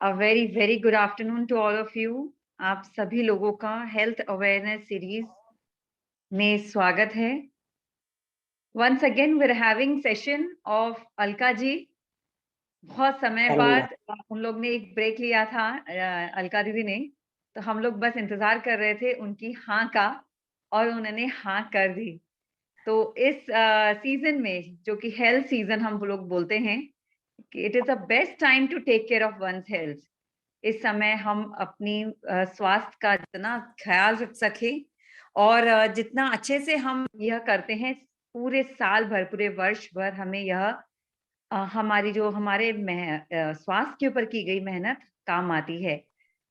A very very good afternoon to all of you. आप सभी लोगों का हेल्थ अवेयरनेस सीरीज में स्वागत है. Once again we're having session of Alka ji. बहुत समय बाद उन लोग ने एक ब्रेक लिया था, अलका दीदी ने. तो हम लोग बस इंतजार कर रहे थे उनकी हाँ का, और उन्होंने हाँ कर दी. तो इस सीजन में, जो कि हेल्थ सीजन हम लोग बोलते हैं, कि it is the best time to take care of one's health. इस समय हम अपनी स्वास्थ्य का जितना ख्याल रख सके और जितना अच्छे से हम यह करते हैं, पूरे साल भर, पूरे वर्ष भर हमें यह हमारी जो हमारे स्वास्थ्य के ऊपर की गई मेहनत काम आती है.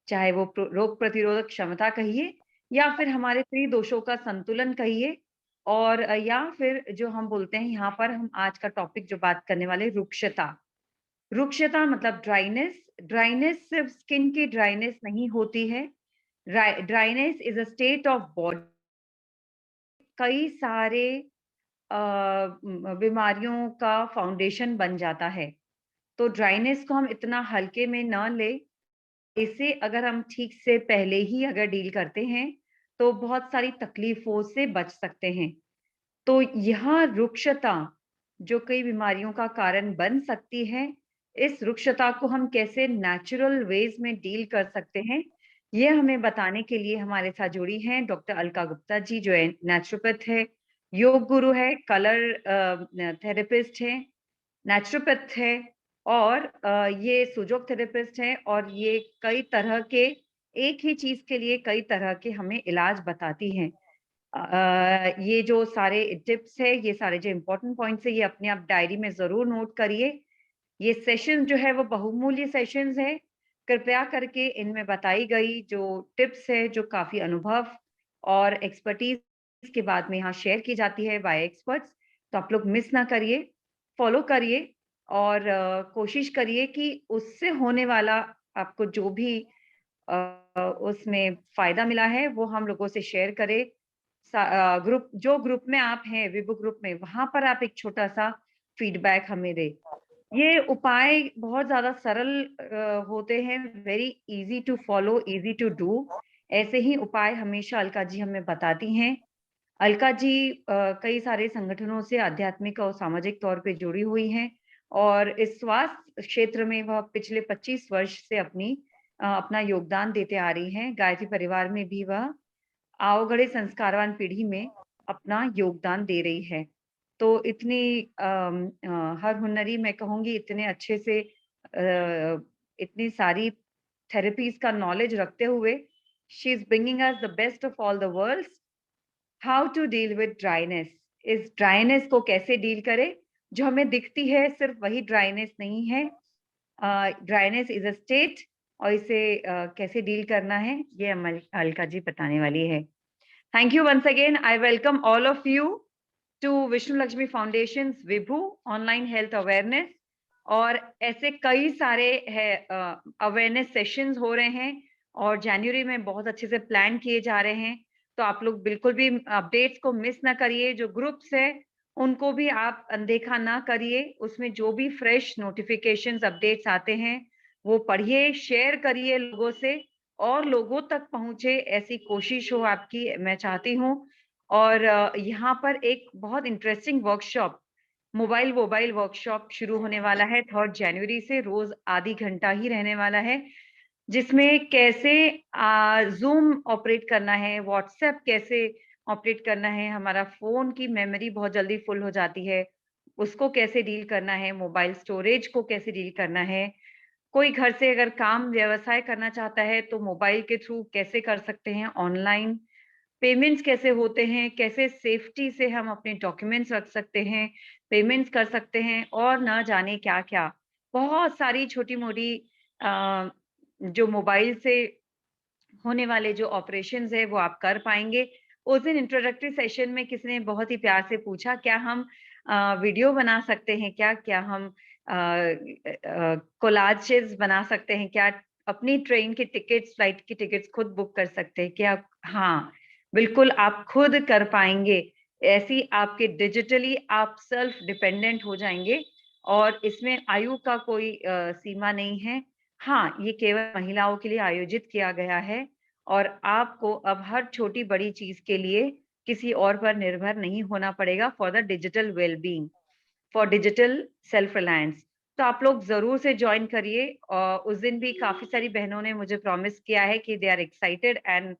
चाहे वो रोग प्रतिरोधक क्षमता कहिए, या फिर हमारे त्रिदोषों का संतुलन कहिए, और या फिर जो हम बोलते हैं, यहाँ पर हम आज का टॉपिक जो बात करने वाले, रुक्षता. रुक्षता मतलब ड्राइनेस. ड्राइनेस सिर्फ स्किन की ड्राइनेस नहीं होती है. Dryness is a state of body. कई सारे बीमारियों का फाउंडेशन बन जाता है. तो ड्राइनेस को हम इतना हल्के में न ले. इसे अगर हम ठीक से पहले ही अगर डील करते हैं, तो बहुत सारी तकलीफों से बच सकते हैं. तो यह रुक्षता जो कई बीमारियों का कारण बन सकती है, इस रुक्षता को हम कैसे नेचुरल वेज में डील कर सकते हैं, ये हमें बताने के लिए हमारे साथ जुड़ी हैं डॉक्टर अलका गुप्ता जी, जो नेचुरोपैथ है, योग गुरु है, कलर थेरेपिस्ट है, नेचुरोपैथ है, और ये सुजोग थेरेपिस्ट है, और ये कई तरह के, एक ही चीज के लिए कई तरह के हमें इलाज बताती हैं. ये जो सारे टिप्स है, ये सारे जो इम्पोर्टेंट पॉइंट्स है, ये अपने आप डायरी में जरूर नोट करिए. ये सेशन जो है वो बहुमूल्य सेशंस है. कृपया करके इनमें बताई गई जो टिप्स है, जो काफी अनुभव और एक्सपर्टीज के बाद में यहाँ शेयर की जाती है बाय एक्सपर्ट्स, तो आप लोग मिस ना करिए, फॉलो करिए, और कोशिश करिए कि उससे होने वाला आपको जो भी उसमें फायदा मिला है, वो हम लोगों से शेयर करें. ग्रुप में आप हैं, विबो ग्रुप में, वहां पर आप एक छोटा सा फीडबैक हमें दे. ये उपाय बहुत ज़्यादा सरल होते हैं, very easy to follow, easy to do. ऐसे ही उपाय हमेशा अलका जी हमें बताती हैं. अलका जी कई सारे संगठनों से आध्यात्मिक और सामाजिक तौर पे जुड़ी हुई हैं, और इस स्वास्थ्य क्षेत्र में वह पिछले 25 वर्ष से अपना योगदान देते आ रही हैं. गायत्री परिवार में भी वह अवगढ़े संस्कारवान पीढ़ी में अपना योगदान दे रही है. तो इतनी हर हुनरी, मैं कहूँगी, इतने अच्छे से इतनी सारी थेरेपीज़ का नॉलेज रखते हुए, she is bringing us the best of all the worlds. How to deal with dryness. इस ड्राइनेस को कैसे डील करें, जो हमें दिखती है, सिर्फ वही ड्राइनेस नहीं है. ड्राइनेस इज़ अ स्टेट, और इसे कैसे डील करना है, ये अलका जी बताने वाली है. Thank you once again. I welcome all of you to Vishnu Lakshmi Foundation's Vibhu Online Health Awareness. और ऐसे कई सारे अवेयरनेस सेशंस हो रहे हैं, और जनवरी में बहुत अच्छे से प्लान किए जा रहे हैं. तो आप लोग बिल्कुल भी अपडेट्स को मिस ना करिए. जो ग्रुप्स है, उनको भी आप अनदेखा ना करिए. उसमें जो भी फ्रेश नोटिफिकेशंस, अपडेट्स आते हैं, वो पढ़िए, शेयर करिए लोगों से, और लोगों तक पहुंचे, ऐसी कोशिश हो आपकी, मैं चाहती हूँ. और यहाँ पर एक बहुत इंटरेस्टिंग वर्कशॉप, मोबाइल वर्कशॉप शुरू होने वाला है 3 जनवरी से. रोज आधी घंटा ही रहने वाला है, जिसमें कैसे ज़ूम ऑपरेट करना है, व्हाट्सएप कैसे ऑपरेट करना है, हमारा फ़ोन की मेमोरी बहुत जल्दी फुल हो जाती है, उसको कैसे डील करना है, मोबाइल स्टोरेज को कैसे डील करना है, कोई घर से अगर काम व्यवसाय करना चाहता है, तो मोबाइल के थ्रू कैसे कर सकते हैं, ऑनलाइन पेमेंट्स कैसे होते हैं, कैसे सेफ्टी से हम अपने डॉक्यूमेंट्स रख सकते हैं, पेमेंट्स कर सकते हैं, और ना जाने क्या-क्या। बहुत सारी छोटी-मोटी अ, जो मोबाइल से होने वाले जो ऑपरेशंस है, वो आप कर पाएँगे. उस दिन इंट्रोडक्टरी सेशन में किसी ने बहुत ही प्यार से पूछा, क्या हम वीडियो बना सकते हैं क्या? क्या हम कोलाजेस बना सकते हैं क्या? अपनी ट्रेन की टिकट्स, फ्लाइट की टिकट्स खुद बुक कर सकते हैं क्या? हाँ, बिल्कुल आप खुद कर पाएँगे. ऐसी आपके डिजिटली आप सेल्फ डिपेंडेंट हो जाएँगे, और इसमें आयु का कोई सीमा नहीं है. हाँ, ये केवल महिलाओं के लिए आयोजित किया गया है और आपको अब हर छोटी-बड़ी चीज़ के लिए किसी और पर निर्भर नहीं होना पड़ेगा for the digital well-being, for digital self reliance. तो आप लोग ज़रूर से जॉइन करिए और उस दिन भी काफ़ी सारी बहनों ने मुझे प्रॉमिस किया है कि they are excited and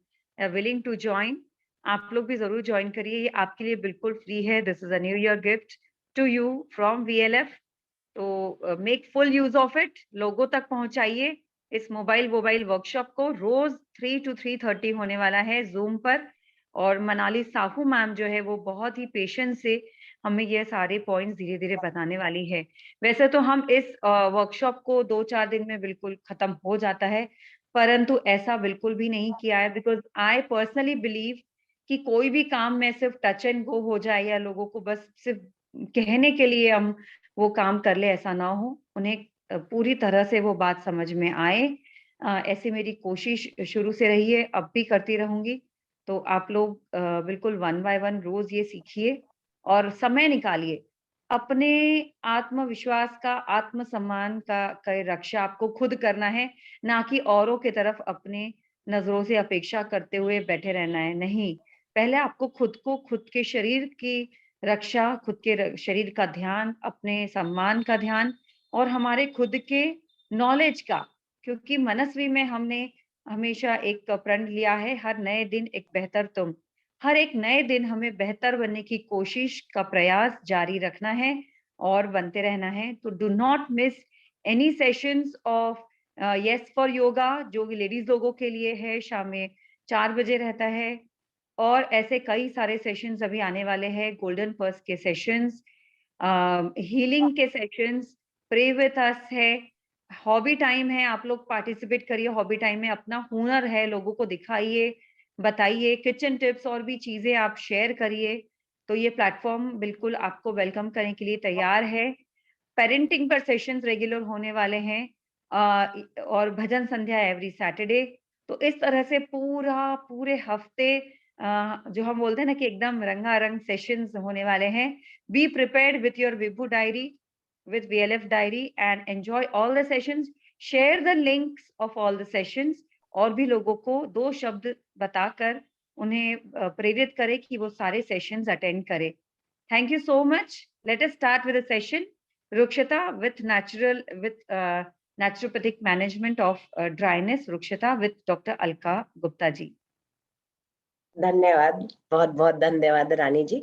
willing to join. आप लोग भी ज़रूर जॉइन करिए, ये आपके लिए बिल्कुल फ्री है। This is a new year gift to you from VLF. तो make full use of it, लोगों तक पहुँचाइए इस मोबाइल वर्कशॉप को। रोज़ 3 टू 3:30 होने वाला है ज़ूम पर और मनाली साहू मैम जो है वो बहुत ही पेशेंस से हमें ये सारे पॉइंट्स धीरे-धीरे बताने वाली है। वैसे तो हम इस वर्कशॉप को 2-4 दिन में बिल्कुल खत्म हो जाता है, परंतु ऐसा बिल्कुल भी नहीं किया है बिकॉज़ आई पर्सनली बिलीव कि कोई भी काम में सिर्फ टच एंड गो हो जाए या लोगों को बस सिर्फ कहने के लिए हम वो काम कर ले, ऐसा ना हो। उन्हें पूरी तरह से वो बात समझ में आए। ऐसी मेरी कोशिश शुरू से रही है, अब भी करती रहूँगी। तो आप लोग बिल्कुल वन बाय वन रोज़ ये सीखिए और समय निकालिए। अपने आत्मविश्वास का, आत्मसम्मान का रक्षा आपको खुद करना है, ना कि औरों की तरफ अपने नज़रों से अपेक्षा करते हुए बैठे रहना है, नहीं। पहले आपको खुद को, खुद के शरीर की रक्षा, खुद के शरीर का ध्यान, अपने सम्मान का ध्यान और हमारे खुद के नॉलेज का, क्योंकि मनस्वी में हमने हमेशा एक प्रण लिया है, हर नए दिन एक बेहतर तुम। हर एक नए दिन हमें बेहतर बनने की कोशिश का प्रयास जारी रखना है और बनते रहना है। तो do not miss any sessions of yes for yoga, जो लेडीज लोगों के लिए है, शाम में 4 बजे रहता है। और ऐसे कई सारे सेशंस अभी आने वाले हैं, गोल्डन पर्स के सेशंस, हीलिंग के सेशंस, प्रे विथ अस है, हॉबी टाइम है, आप लोग पार्टिसिपेट करिए हॉबी टाइम में, अपना हुनर है लोगों को दिखाइए, बताइए, किचन टिप्स और भी चीज़ें आप शेयर करिए। तो ये प्लेटफ़ॉर्म बिल्कुल आपको वेलकम करने के लिए तैयार है। पेरेंटिंग पर सेशंस रेगुलर होने वाले हैं और भजन संध्या एवरी सैटरडे। तो इस तरह से पूरे हफ्ते जो हम बोलते हैं ना कि एकदम रंगारंग सेशंस होने वाले हैं। Be prepared with your Vibhu diary, with VLF diary and enjoy all the sessions. Share the links of all the sessions और भी लोगों को 2 शब्द बताकर उन्हें प्रेरित करें कि वो सारे सेशंस अटेंड करें। Thank you so much. Let us start with a session. Rukshita with naturopathic management of dryness. Rukshita with Dr. Alka Gupta ji. धन्यवाद, बहुत बहुत धन्यवाद रानी जी।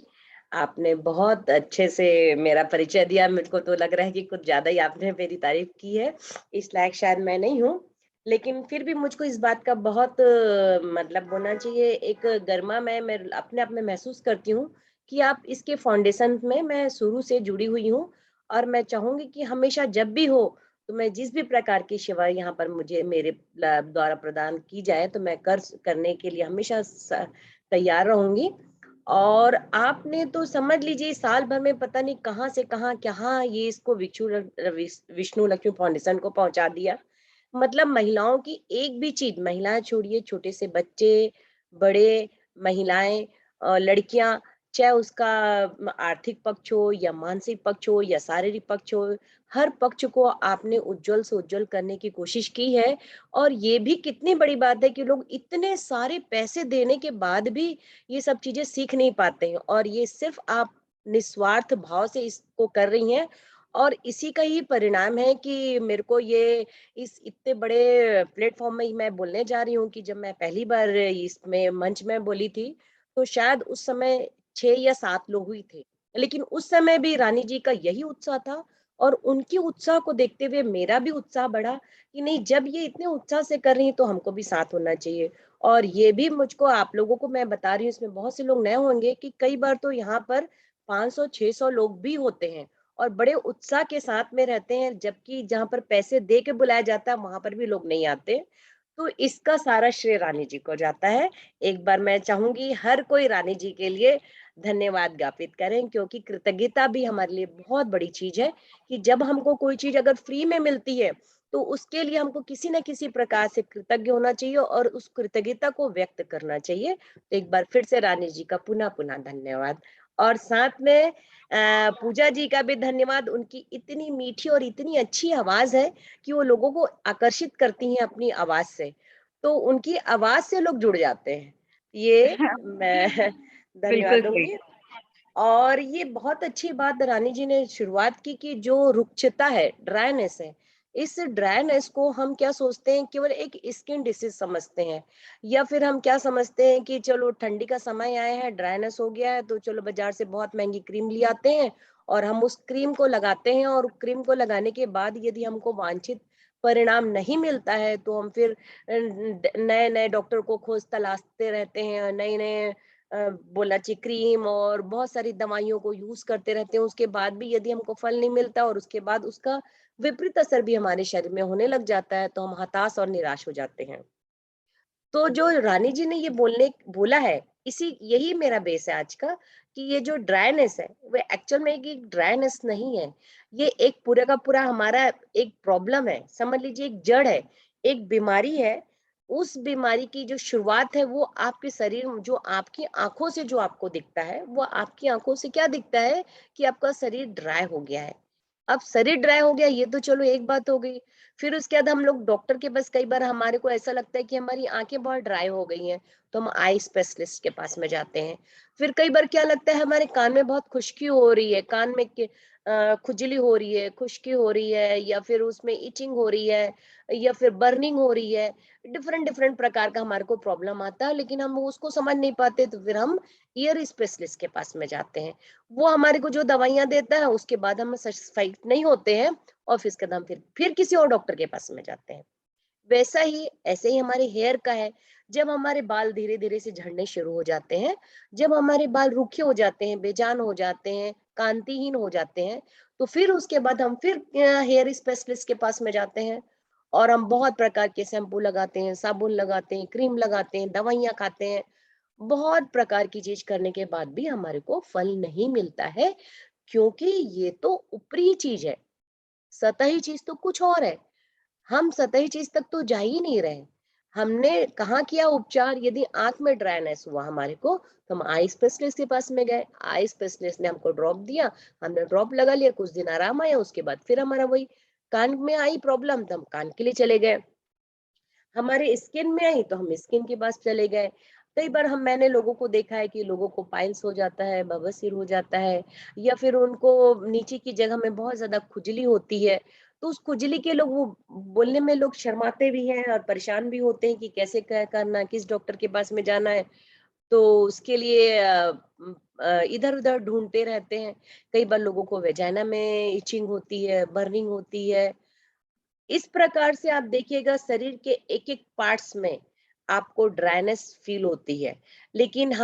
आपने बहुत अच्छे से मेरा परिचय दिया। मुझको तो लग रहा है कि कुछ ज्यादा ही आपने मेरी तारीफ की है। इस लायक शायद मैं नहीं हूँ, लेकिन फिर भी मुझको इस बात का बहुत मतलब होना चाहिए, एक गर्मा मैं अपने आप में महसूस करती हूँ कि आप इसके फाउंडेशन में मैं शुरू से जुड़ी हुई हूँ और मैं चाहूंगी कि हमेशा जब भी हो तो मैं जिस भी प्रकार की सेवा यहाँ पर मुझे मेरे द्वारा प्रदान की जाए तो मैं करने के लिए हमेशा तैयार रहूंगी। और आपने तो समझ लीजिए साल भर में पता नहीं कहाँ से कहाँ ये इसको विष्णु लक्ष्मी फाउंडेशन को पहुंचा दिया। मतलब महिलाओं की एक भी चीज, महिलाएं छोड़िए, छोटे से बच्चे, बड़े, महिलाएं, लड़कियां, चाहे उसका आर्थिक पक्ष हो या मानसिक पक्ष हो या शारीरिक पक्ष हो, हर पक्ष को आपने उज्जवल से उज्जवल करने की कोशिश की है। और ये भी कितनी बड़ी बात है कि लोग इतने सारे पैसे देने के बाद भी ये सब चीजें सीख नहीं पाते हैं, और ये सिर्फ आप निस्वार्थ भाव से इसको कर रही हैं। और इसी का ही परिणाम है कि मेरे को ये इस इतने बड़े प्लेटफॉर्म में मैं बोलने जा रही हूँ कि जब मैं पहली बार इसमें मंच में बोली थी तो शायद उस समय 6 या 7 लोग ही थे, लेकिन उस समय भी रानी जी का यही उत्साह था और उनके उत्साह को देखते हुए मेरा भी उत्साह बढ़ा कि नहीं, जब ये इतने उत्साह से कर रही हैं तो हमको भी साथ होना चाहिए। और ये भी मुझको आप लोगों को मैं बता रही हूँ, इसमें बहुत से लोग नए होंगे कि कई बार तो यहाँ पर 500-600 लोग भी होते हैं और बड़े उत्साह के साथ में रहते हैं, जबकि जहाँ पर पैसे दे के बुलाया जाता है वहां पर भी लोग नहीं आते। तो इसका सारा श्रेय रानी जी को जाता है। एक बार मैं चाहूंगी हर कोई रानी जी के लिए धन्यवाद ज्ञापित करें, क्योंकि कृतज्ञता भी हमारे लिए बहुत बड़ी चीज है कि जब हमको कोई चीज अगर फ्री में मिलती है तो उसके लिए हमको किसी न किसी प्रकार से कृतज्ञ होना चाहिए और उस कृतज्ञता को व्यक्त करना चाहिए। तो एक बार फिर से रानी जी का पुनः पुनः धन्यवाद। और साथ में पूजा जी का भी धन्यवाद, उनकी इतनी मीठी और इतनी अच्छी आवाज है कि वो लोगों को आकर्षित करती हैं अपनी आवाज से, तो उनकी आवाज से लोग जुड़ जाते हैं, ये मैं धन्यवाद बिल्कुल सही। दूंगी। और ये बहुत अच्छी बात रानी जी ने शुरुआत की कि जो रुक्षता है, ड्राईनेस है, इस ड्राईनेस को हम क्या सोचते हैं, केवल एक स्किन डिसीज समझते हैं, या फिर हम क्या समझते हैं कि चलो ठंडी का समय आया है, ड्राईनेस हो गया है, तो चलो बाजार से बहुत महंगी क्रीम ले आते हैं और हम उस क्रीम को लगाते हैं, और क्रीम को लगाने के बाद यदि हमको वांछित परिणाम नहीं मिलता है तो हम फिर नए नए डॉक्टर को खोज तलाशते रहते हैं, नए नए बोलाची क्रीम और बहुत सारी दवाइयों को यूज करते रहते हैं, उसके बाद भी यदि हमको फल नहीं मिलता और उसके बाद उसका विपरीत असर भी हमारे शरीर में होने लग जाता है, तो हम हताश और निराश हो जाते हैं। तो जो रानी जी ने ये बोला है, इसी यही मेरा बेस है आज का, कि ये जो ड्राईनेस है वो एक्चुअल में एक ड्राईनेस नहीं है, ये एक पूरा का पूरा हमारा एक प्रॉब्लम है, समझ लीजिए एक जड़ है, एक बीमारी है। उस बीमारी की जो शुरुआत है वो आपके शरीर जो आपकी आंखों से जो आपको दिखता है, वो आपकी आंखों से क्या दिखता है कि आपका शरीर ड्राई हो गया है। अब शरीर ड्राई हो गया, ये तो चलो एक बात हो गई। फिर उसके बाद हम लोग डॉक्टर के पास, कई बार हमारे को ऐसा लगता है कि हमारी आंखें बहुत ड्राई हो गई हैं, तो हम आई स्पेशलिस्ट के पास में जाते हैं। फिर कई बार क्या लगता है हमारे कान में बहुत खुश्की हो रही है, कान में खुजली हो रही है, खुश्की हो रही है, या फिर उसमें इचिंग हो रही है, या फिर बर्निंग हो रही है। डिफरेंट डिफरेंट प्रकार का हमारे को प्रॉब्लम आता है, लेकिन हम उसको समझ नहीं पाते, तो फिर हम ईयर स्पेशलिस्ट के पास में जाते हैं। वो हमारे को जो दवाइयां देता है, उसके बाद हम सेटिस्फाइड नहीं होते हैं, और फिर इसके बाद हम फिर किसी और डॉक्टर के पास में जाते हैं। वैसा ही ऐसे ही हमारे हेयर का है। जब हमारे बाल धीरे धीरे से झड़ने शुरू हो जाते हैं, जब हमारे बाल रूखे हो जाते हैं, बेजान हो जाते हैं, कांतिहीन हो जाते हैं, तो फिर उसके बाद हम फिर हेयर स्पेशलिस्ट के पास में जाते हैं, और हम बहुत प्रकार के शैम्पू लगाते हैं, साबुन लगाते हैं, क्रीम लगाते हैं, दवाइयां खाते हैं, बहुत प्रकार की चीज करने के बाद भी हमारे को फल नहीं मिलता है, क्योंकि ये तो ऊपरी चीज है, सतही चीज तो कुछ और है। हम सतही चीज तक तो जा ही नहीं रहे। हमने कहाँ किया उपचार, यदि आंख में ड्राइनेस हुआ हमारे को, तो हम आई स्पेशलिस्ट के पास में गए, आई स्पेशलिस्ट ने हमको ड्रॉप दिया, हमने ड्रॉप लगा लिया, कुछ दिन आराम आया, उसके बाद फिर हमारा वही कान में आई प्रॉब्लम, तो हम कान के लिए चले गए। हमारे स्किन में आई तो हम स्किन के पास चले गए। कई बार मैंने लोगों को देखा है कि लोगों को पाइल्स हो जाता है, बवासीर हो जाता है, या फिर उनको नीचे की जगह में बहुत ज्यादा खुजली होती है, तो उस खुजली के लोग वो बोलने में लोग शर्माते भी हैं और परेशान भी होते हैं कि कैसे क्या करना, किस डॉक्टर के पास में जाना है। तो उसके लिए इधर उधर ढूंढते रहते हैं। कई बार लोगों को वेजाइना में इचिंग होती है, बर्निंग होती है। इस प्रकार से आप देखिएगा शरीर के एक एक पार्ट्स में आपको ड्राइनेस फील होती है, लेकिन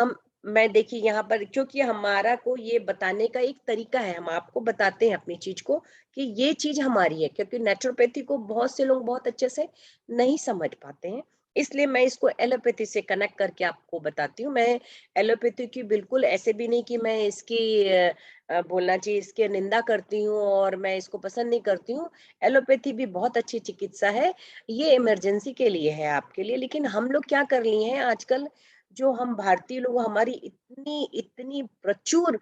मैं देखिए यहाँ पर, क्योंकि हमारा को ये बताने का एक तरीका है, हम आपको बताते हैं अपनी चीज को कि ये चीज हमारी है, क्योंकि नेचुरोपैथी को बहुत से लोग बहुत अच्छे से नहीं समझ पाते हैं, इसलिए मैं इसको एलोपैथी से कनेक्ट करके आपको बताती हूँ। मैं एलोपैथी की बिल्कुल ऐसे भी नहीं कि मैं इसकी बोलना चाहिए इसकी निंदा करती हूँ और मैं इसको पसंद नहीं करती हूँ। एलोपैथी भी बहुत अच्छी चिकित्सा है, ये इमरजेंसी के लिए है आपके लिए, लेकिन हम लोग क्या कर लिए हैं आजकल, जो हम भारतीय लोग, हमारी इतनी इतनी प्रचुर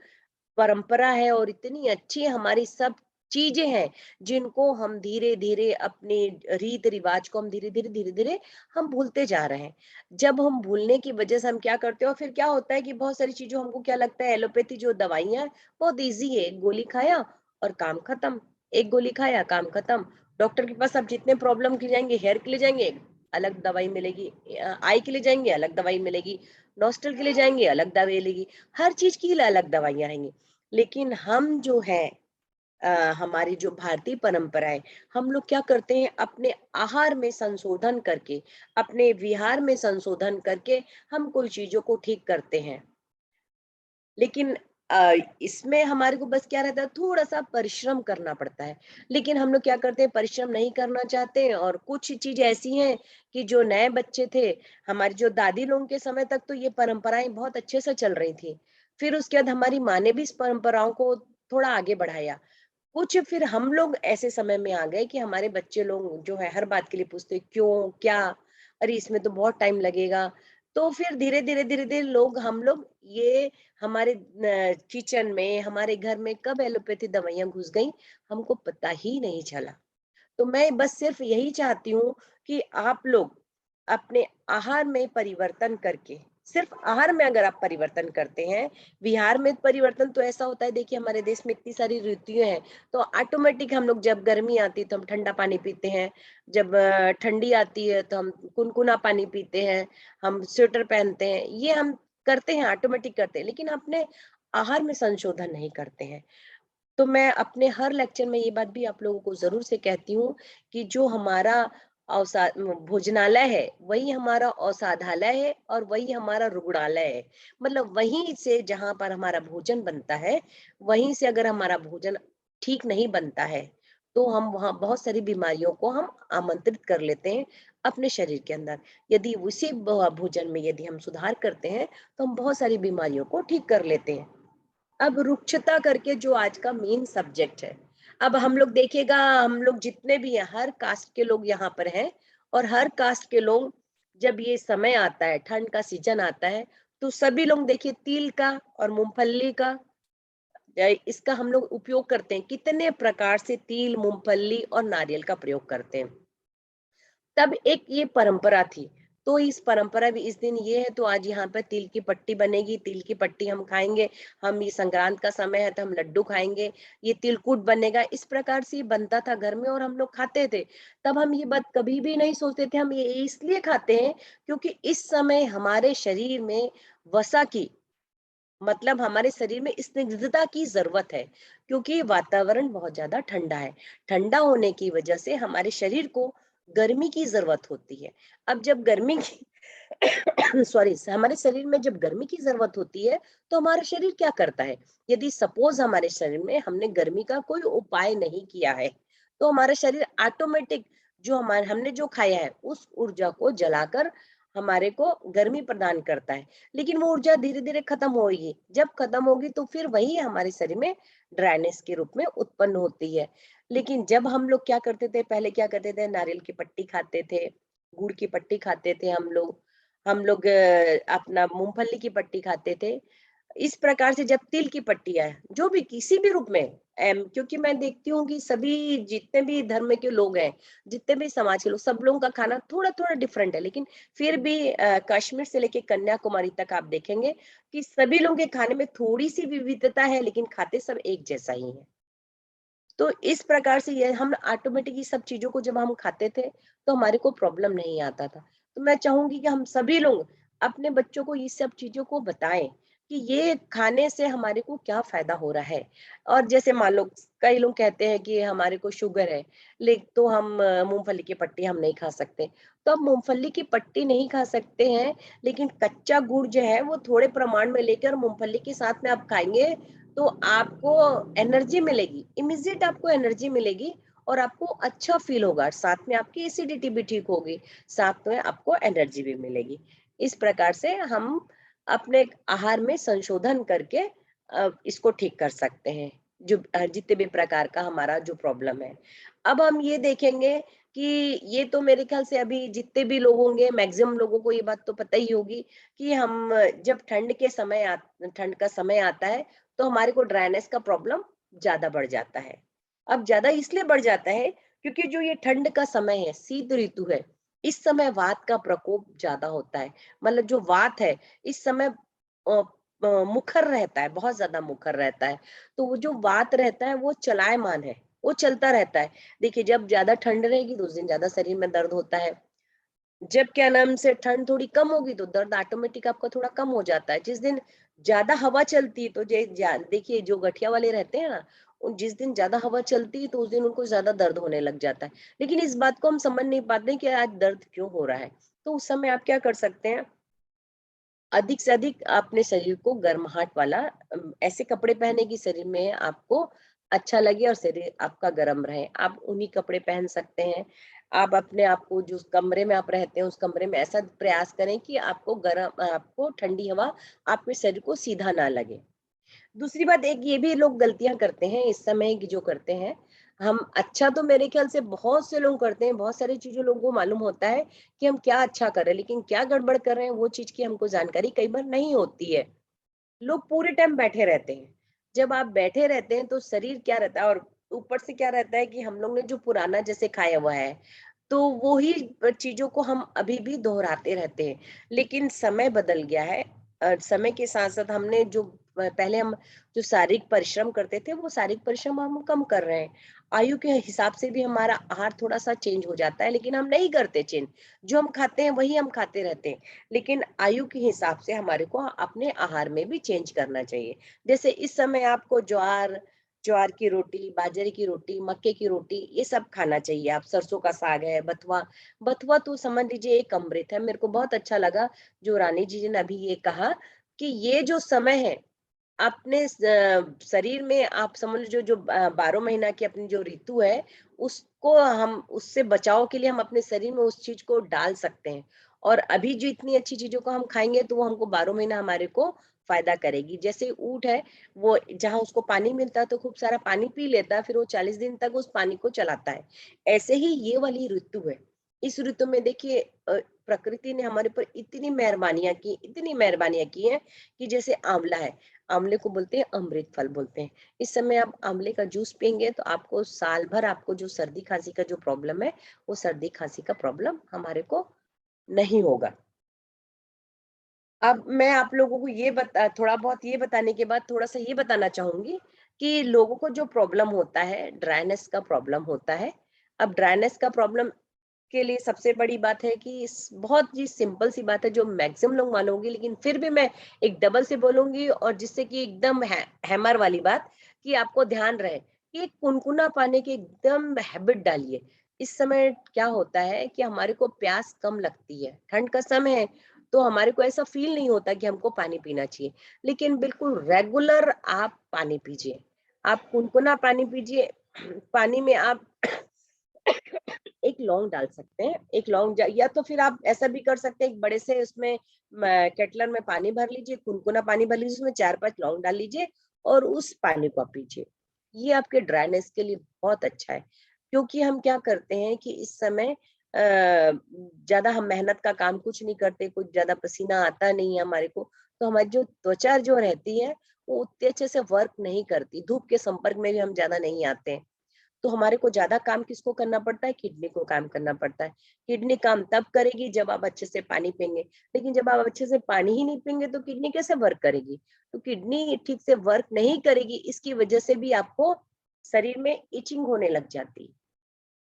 परंपरा है और इतनी अच्छी हमारी सब चीजें हैं, जिनको हम धीरे धीरे अपने रीत रिवाज को हम धीरे धीरे हम भूलते जा रहे हैं। जब हम भूलने की वजह से हम क्या करते हैं, और फिर क्या होता है कि बहुत सारी चीजों हमको क्या लगता है, एलोपैथी जो दवाइयां हैं, बहुत इजी है, एक गोली खाया और काम खत्म, एक गोली खाया काम खत्म। डॉक्टर के पास आप जितने प्रॉब्लम के लिए जाएंगे, हेयर के लिए जाएंगे अलग दवाई मिलेगी, आई के लिए जाएंगे अलग दवाई मिलेगी, नॉस्टल के लिए जाएंगे अलग दवाई मिलेगी, हर चीज की अलग दवाइयां रहेंगी। लेकिन हम जो है हमारी जो भारतीय परंपरा है, हम लोग क्या करते हैं, अपने आहार में संशोधन करके, अपने विहार में संशोधन करके हम कुछ चीजों को ठीक करते हैं। लेकिन इसमें हमारे को बस क्या रहता है, थोड़ा सा परिश्रम करना पड़ता है। लेकिन हम लोग क्या करते हैं, परिश्रम नहीं करना चाहते हैं, और कुछ चीज ऐसी हैं कि जो नए बच्चे थे, हमारी जो दादी लोगों के समय तक तो ये परंपराएं बहुत अच्छे से चल रही थी। फिर उसके बाद हमारी माँ ने भी इस परंपराओं को थोड़ा आगे बढ़ाया। कुछ फिर हम लोग ऐसे समय में आ गए कि हमारे बच्चे लोग जो है हर बात के लिए पूछते क्यों क्या, अरे इसमें तो बहुत टाइम लगेगा, तो फिर धीरे धीरे लोग हम लोग ये हमारे किचन में, हमारे घर में कब एलोपैथी दवाइयाँ घुस गई, हमको पता ही नहीं चला। तो मैं बस सिर्फ यही चाहती हूँ कि आप लोग अपने आहार में परिवर्तन करके, सिर्फ आहार में अगर आप परिवर्तन करते हैं, विहार में परिवर्तन तो ऐसा होता है, देखिए हमारे देश में इतनी सारी ऋतुएं हैं, तो ऑटोमेटिक हम लोग, जब गर्मी आती है तो हम ठंडा पानी पीते हैं, जब ठंडी आती है तो हम गुनगुना पानी पीते हैं, हम स्वेटर पहनते हैं, ये हम करते हैं, ऑटोमेटिक करते हैं, लेकिन अपने आहार में संशोधन नहीं करते हैं। तो मैं अपने हर लेक्चर में ये बात भी आप लोगों को ज़रूर से कहती हूँ कि जो हमारा भोजनालय है, वही हमारा औषधालय है और वही हमारा रुग्णालय है। मतलब वहीं से जहाँ पर हमारा भोजन बनता है, वहीं से अगर हमारा भोजन ठीक नहीं बनता है, तो हम वहाँ बहुत सारी बीमारियों को हम आमंत्रित कर लेते हैं अपने शरीर के अंदर। यदि उसी भोजन में यदि हम सुधार करते हैं, तो हम बहुत सारी बीमारियों को ठीक कर लेते हैं। अब रुक्षता करके जो आज का मेन सब्जेक्ट है, अब हम लोग देखिएगा, हम लोग जितने भी हैं, हर कास्ट के लोग यहाँ पर हैं, और हर कास्ट के लोग, जब ये समय आता है, ठंड का सीजन आता है, तो सभी लोग देखिए तिल का और मूंगफली का, इसका हम लोग उपयोग करते हैं। कितने प्रकार से तिल, मूंगफली और नारियल का प्रयोग करते हैं। तब एक ये परंपरा थी, तो इस परंपरा भी, इस दिन ये है तो आज यहाँ पर तिल की पट्टी बनेगी, तिल की पट्टी हम खाएंगे, हम ये संक्रांत का समय है तो हम लड्डू खाएंगे, ये तिलकुट बनेगा, इस प्रकार से ये बनता था घर में और हम लोग खाते थे। तब हम ये बात कभी भी नहीं सोचते थे, हम ये इसलिए खाते हैं क्योंकि इस समय हमारे शरीर में वसा की, मतलब हमारे शरीर में स्निग्धता की जरूरत है, क्योंकि वातावरण बहुत ज्यादा ठंडा है। ठंडा होने की वजह से हमारे शरीर को गर्मी की जरूरत होती है। अब जब गर्मी की सॉरी, हमारे शरीर में जब गर्मी की जरूरत होती है, तो हमारा शरीर क्या करता है? यदि सपोज हमारे शरीर में हमने गर्मी का कोई उपाय नहीं किया है, तो हमारा शरीर ऑटोमेटिक, जो हमारे हमने जो खाया है उस ऊर्जा को जलाकर हमारे को गर्मी प्रदान करता है। लेकिन वो ऊर्जा धीरे धीरे खत्म होगी, जब खत्म होगी तो फिर वही हमारे शरीर में ड्राइनेस के रूप में उत्पन्न होती है। लेकिन जब हम लोग क्या करते थे, पहले क्या करते थे, नारियल की पट्टी खाते थे, गुड़ की पट्टी खाते थे हम लोग अपना मूंगफली की पट्टी खाते थे। इस प्रकार से जब तिल की पट्टी आए, जो भी किसी भी रूप में, क्योंकि मैं देखती हूँ कि सभी जितने भी धर्म के लोग हैं, जितने भी समाज के लोग, सब लोगों का खाना थोड़ा थोड़ा डिफरेंट है, लेकिन फिर भी कश्मीर से लेके कन्याकुमारी तक आप देखेंगे कि सभी लोगों के खाने में थोड़ी सी विविधता है, लेकिन खाते सब एक जैसा ही है। तो इस प्रकार से ये हम ऑटोमेटिक ये सब चीजों को जब हम खाते थे, तो हमारे को प्रॉब्लम नहीं आता था। तो मैं चाहूंगी कि हम सभी लोग अपने बच्चों को ये सब चीजों को बताएं कि ये खाने से हमारे को क्या फायदा हो रहा है। और जैसे मान लो, कई लोग कहते हैं कि हमारे को शुगर है, लेकिन तो हम मूंगफली की पट्टी हम नहीं खा सकते। तो आप मूंगफली की पट्टी नहीं खा सकते हैं, लेकिन कच्चा गुड़ जो है वो थोड़े प्रमाण में लेकर मूंगफली के साथ में आप खाएंगे, तो आपको एनर्जी मिलेगी, इमीडिएट आपको एनर्जी मिलेगी, और आपको अच्छा फील होगा, साथ में आपकी एसिडिटी भी ठीक होगी, साथ में आपको एनर्जी भी मिलेगी। इस प्रकार से हम अपने आहार में संशोधन करके इसको ठीक कर सकते हैं, जो जितने भी प्रकार का हमारा जो प्रॉब्लम है। अब हम ये देखेंगे कि ये तो मेरे ख्याल से अभी जितने भी लोग होंगे, मैक्सिमम लोगों को ये बात तो पता ही होगी कि हम जब ठंड का समय आता है, तो हमारे को ड्राइनेस का प्रॉब्लम ज्यादा बढ़ जाता है। अब ज्यादा इसलिए बढ़ जाता है क्योंकि जो ये ठंड का समय है, शीत ऋतु है, इस समय वात का प्रकोप ज्यादा होता है। मतलब जो वात है इस समय मुखर रहता है, बहुत ज्यादा मुखर रहता है। तो वो जो वात रहता है वो चलायमान है, वो चलता रहता है। देखिए, जब ज्यादा ठंड रहेगी तो उस दिन ज्यादा शरीर में दर्द होता है, जब क्या नाम से ठंड थोड़ी कम होगी तो दर्द ऑटोमेटिक आपका थोड़ा कम हो जाता है। जिस दिन ज्यादा हवा चलती है तो देखिए, जो गठिया वाले रहते हैं ना, जिस दिन ज्यादा हवा चलती है तो उस दिन उनको ज्यादा दर्द होने लग जाता है। लेकिन इस बात को हम समझ नहीं पाते कि आज दर्द क्यों हो रहा है। तो उस समय आप क्या कर सकते हैं, अधिक से अधिक अपने शरीर को गर्माहट वाला ऐसे कपड़े पहने कि शरीर में आपको अच्छा लगे और शरीर आपका गर्म रहे, आप उन्हीं कपड़े पहन सकते हैं। आप अपने आप को, जो कमरे में आप रहते हैं उस कमरे में ऐसा प्रयास करें कि आपको ठंडी हवा आपके शरीर को सीधा ना लगे। दूसरी बात, एक ये भी लोग गलतियां करते हैं इस समय की, जो करते हैं, हम अच्छा तो मेरे ख्याल से बहुत से लोग करते हैं, बहुत सारी चीजें लोगों को मालूम होता है कि हम क्या अच्छा कर रहे हैं, लेकिन क्या गड़बड़ कर रहे हैं वो चीज की हमको जानकारी कई बार नहीं होती है। लोग पूरे टाइम बैठे रहते हैं। जब आप बैठे रहते हैं तो शरीर क्या रहता है, और ऊपर से क्या रहता है कि हम लोग ने जो पुराना जैसे खाया हुआ है, तो वो ही चीजों को हम अभी भी दोहराते रहते हैं। लेकिन समय बदल गया है। समय के साथ साथ हमने जो पहले हम जो शारीरिक परिश्रम करते थे, वो शारीरिक परिश्रम हम कम कर रहे हैं। आयु के हिसाब से भी हमारा आहार थोड़ा सा चेंज हो जाता है, लेकिन हम नहीं करते चेंज। जो हम खाते हैं वही हम खाते रहते हैं। लेकिन आयु के हिसाब से हमारे को अपने आहार में भी चेंज करना चाहिए। जैसे इस समय आपको ज्वार, ज्वार की रोटी, बाजरे की रोटी, मक्के की रोटी, ये सब खाना चाहिए। आप सरसों का साग है, बथुआ, बथुआ तो समझ लीजिए एक अमृत है। मेरे को बहुत अच्छा लगा जो रानी जी ने अभी ये कहा कि ये जो समय है, अपने शरीर में आप समझ लीजिए जो 12 महीना की अपनी जो ऋतु है, उसको हम उससे बचाव के लिए हम अपने शरीर में उस चीज को डाल सकते हैं। और अभी जो इतनी अच्छी चीजों को हम खाएंगे तो वो हमको 12 महीना हमारे को फायदा करेगी। जैसे ऊँट है, वो जहाँ उसको पानी मिलता है तो खूब सारा पानी पी लेता है, फिर वो 40 दिन तक उस पानी को चलाता है। ऐसे ही ये वाली ऋतु है। इस ऋतु में देखिए प्रकृति ने हमारे ऊपर इतनी मेहरबानियां की, इतनी मेहरबानियां की हैं कि जैसे आंवला है, आंवले को बोलते हैं अमृत फल बोलते हैं। इस समय आप आंवले का जूस पिएंगे तो आपको साल भर आपको जो सर्दी खांसी का जो प्रॉब्लम है, वो सर्दी खांसी का प्रॉब्लम हमारे को नहीं होगा। अब मैं आप लोगों को ये बता थोड़ा बहुत ये बताने के बाद थोड़ा-सा ये बताना चाहूँगी कि लोगों को जो प्रॉब्लम होता है, ड्राइनेस का प्रॉब्लम होता है। अब ड्राइनेस का प्रॉब्लम के लिए सबसे बड़ी बात है कि बहुत ही सिंपल सी बात है जो मैक्सिमम लोग मानोगे, लेकिन फिर भी मैं एक डबल से बोलूंगी, और जिससे कि एकदम हैमर वाली बात कि आपको ध्यान रहे कि कुनकुना पानी की एकदम हैबिट डालिए। इस समय क्या होता है कि हमारे को प्यास कम लगती है, ठंड का समय है, तो हमारे को ऐसा फील नहीं होता कि हमको पानी पीना चाहिए। लेकिन बिल्कुल रेगुलर आप पानी पीजिए, आप कुनकुना पानी पीजिए। पानी में आप एक लौंग डाल सकते हैं, एक लौंग या तो फिर आप ऐसा भी कर सकते हैं, एक बड़े से उसमें केटलर में पानी भर लीजिए, कुनकुना पानी भर लीजिए, उसमें 4-5 लौंग डाल लीजिए और उस पानी को आप पीजिए। ये आपके ड्राइनेस के लिए बहुत अच्छा है, क्योंकि हम क्या करते हैं कि इस समय ज्यादा हम मेहनत का काम कुछ नहीं करते, कुछ ज्यादा पसीना आता नहीं है हमारे को, तो हमारी जो त्वचा जो रहती है वो उतने अच्छे से वर्क नहीं करती, धूप के संपर्क में भी हम ज्यादा नहीं आते हैं। तो हमारे को ज्यादा काम किसको करना पड़ता है? किडनी को काम करना पड़ता है। किडनी काम तब करेगी जब आप अच्छे से पानी पिएंगे, लेकिन जब आप अच्छे से पानी ही नहीं पिएंगे तो किडनी कैसे वर्क करेगी? तो किडनी ठीक से वर्क नहीं करेगी, इसकी वजह से भी आपको शरीर में इचिंग होने लग जाती है।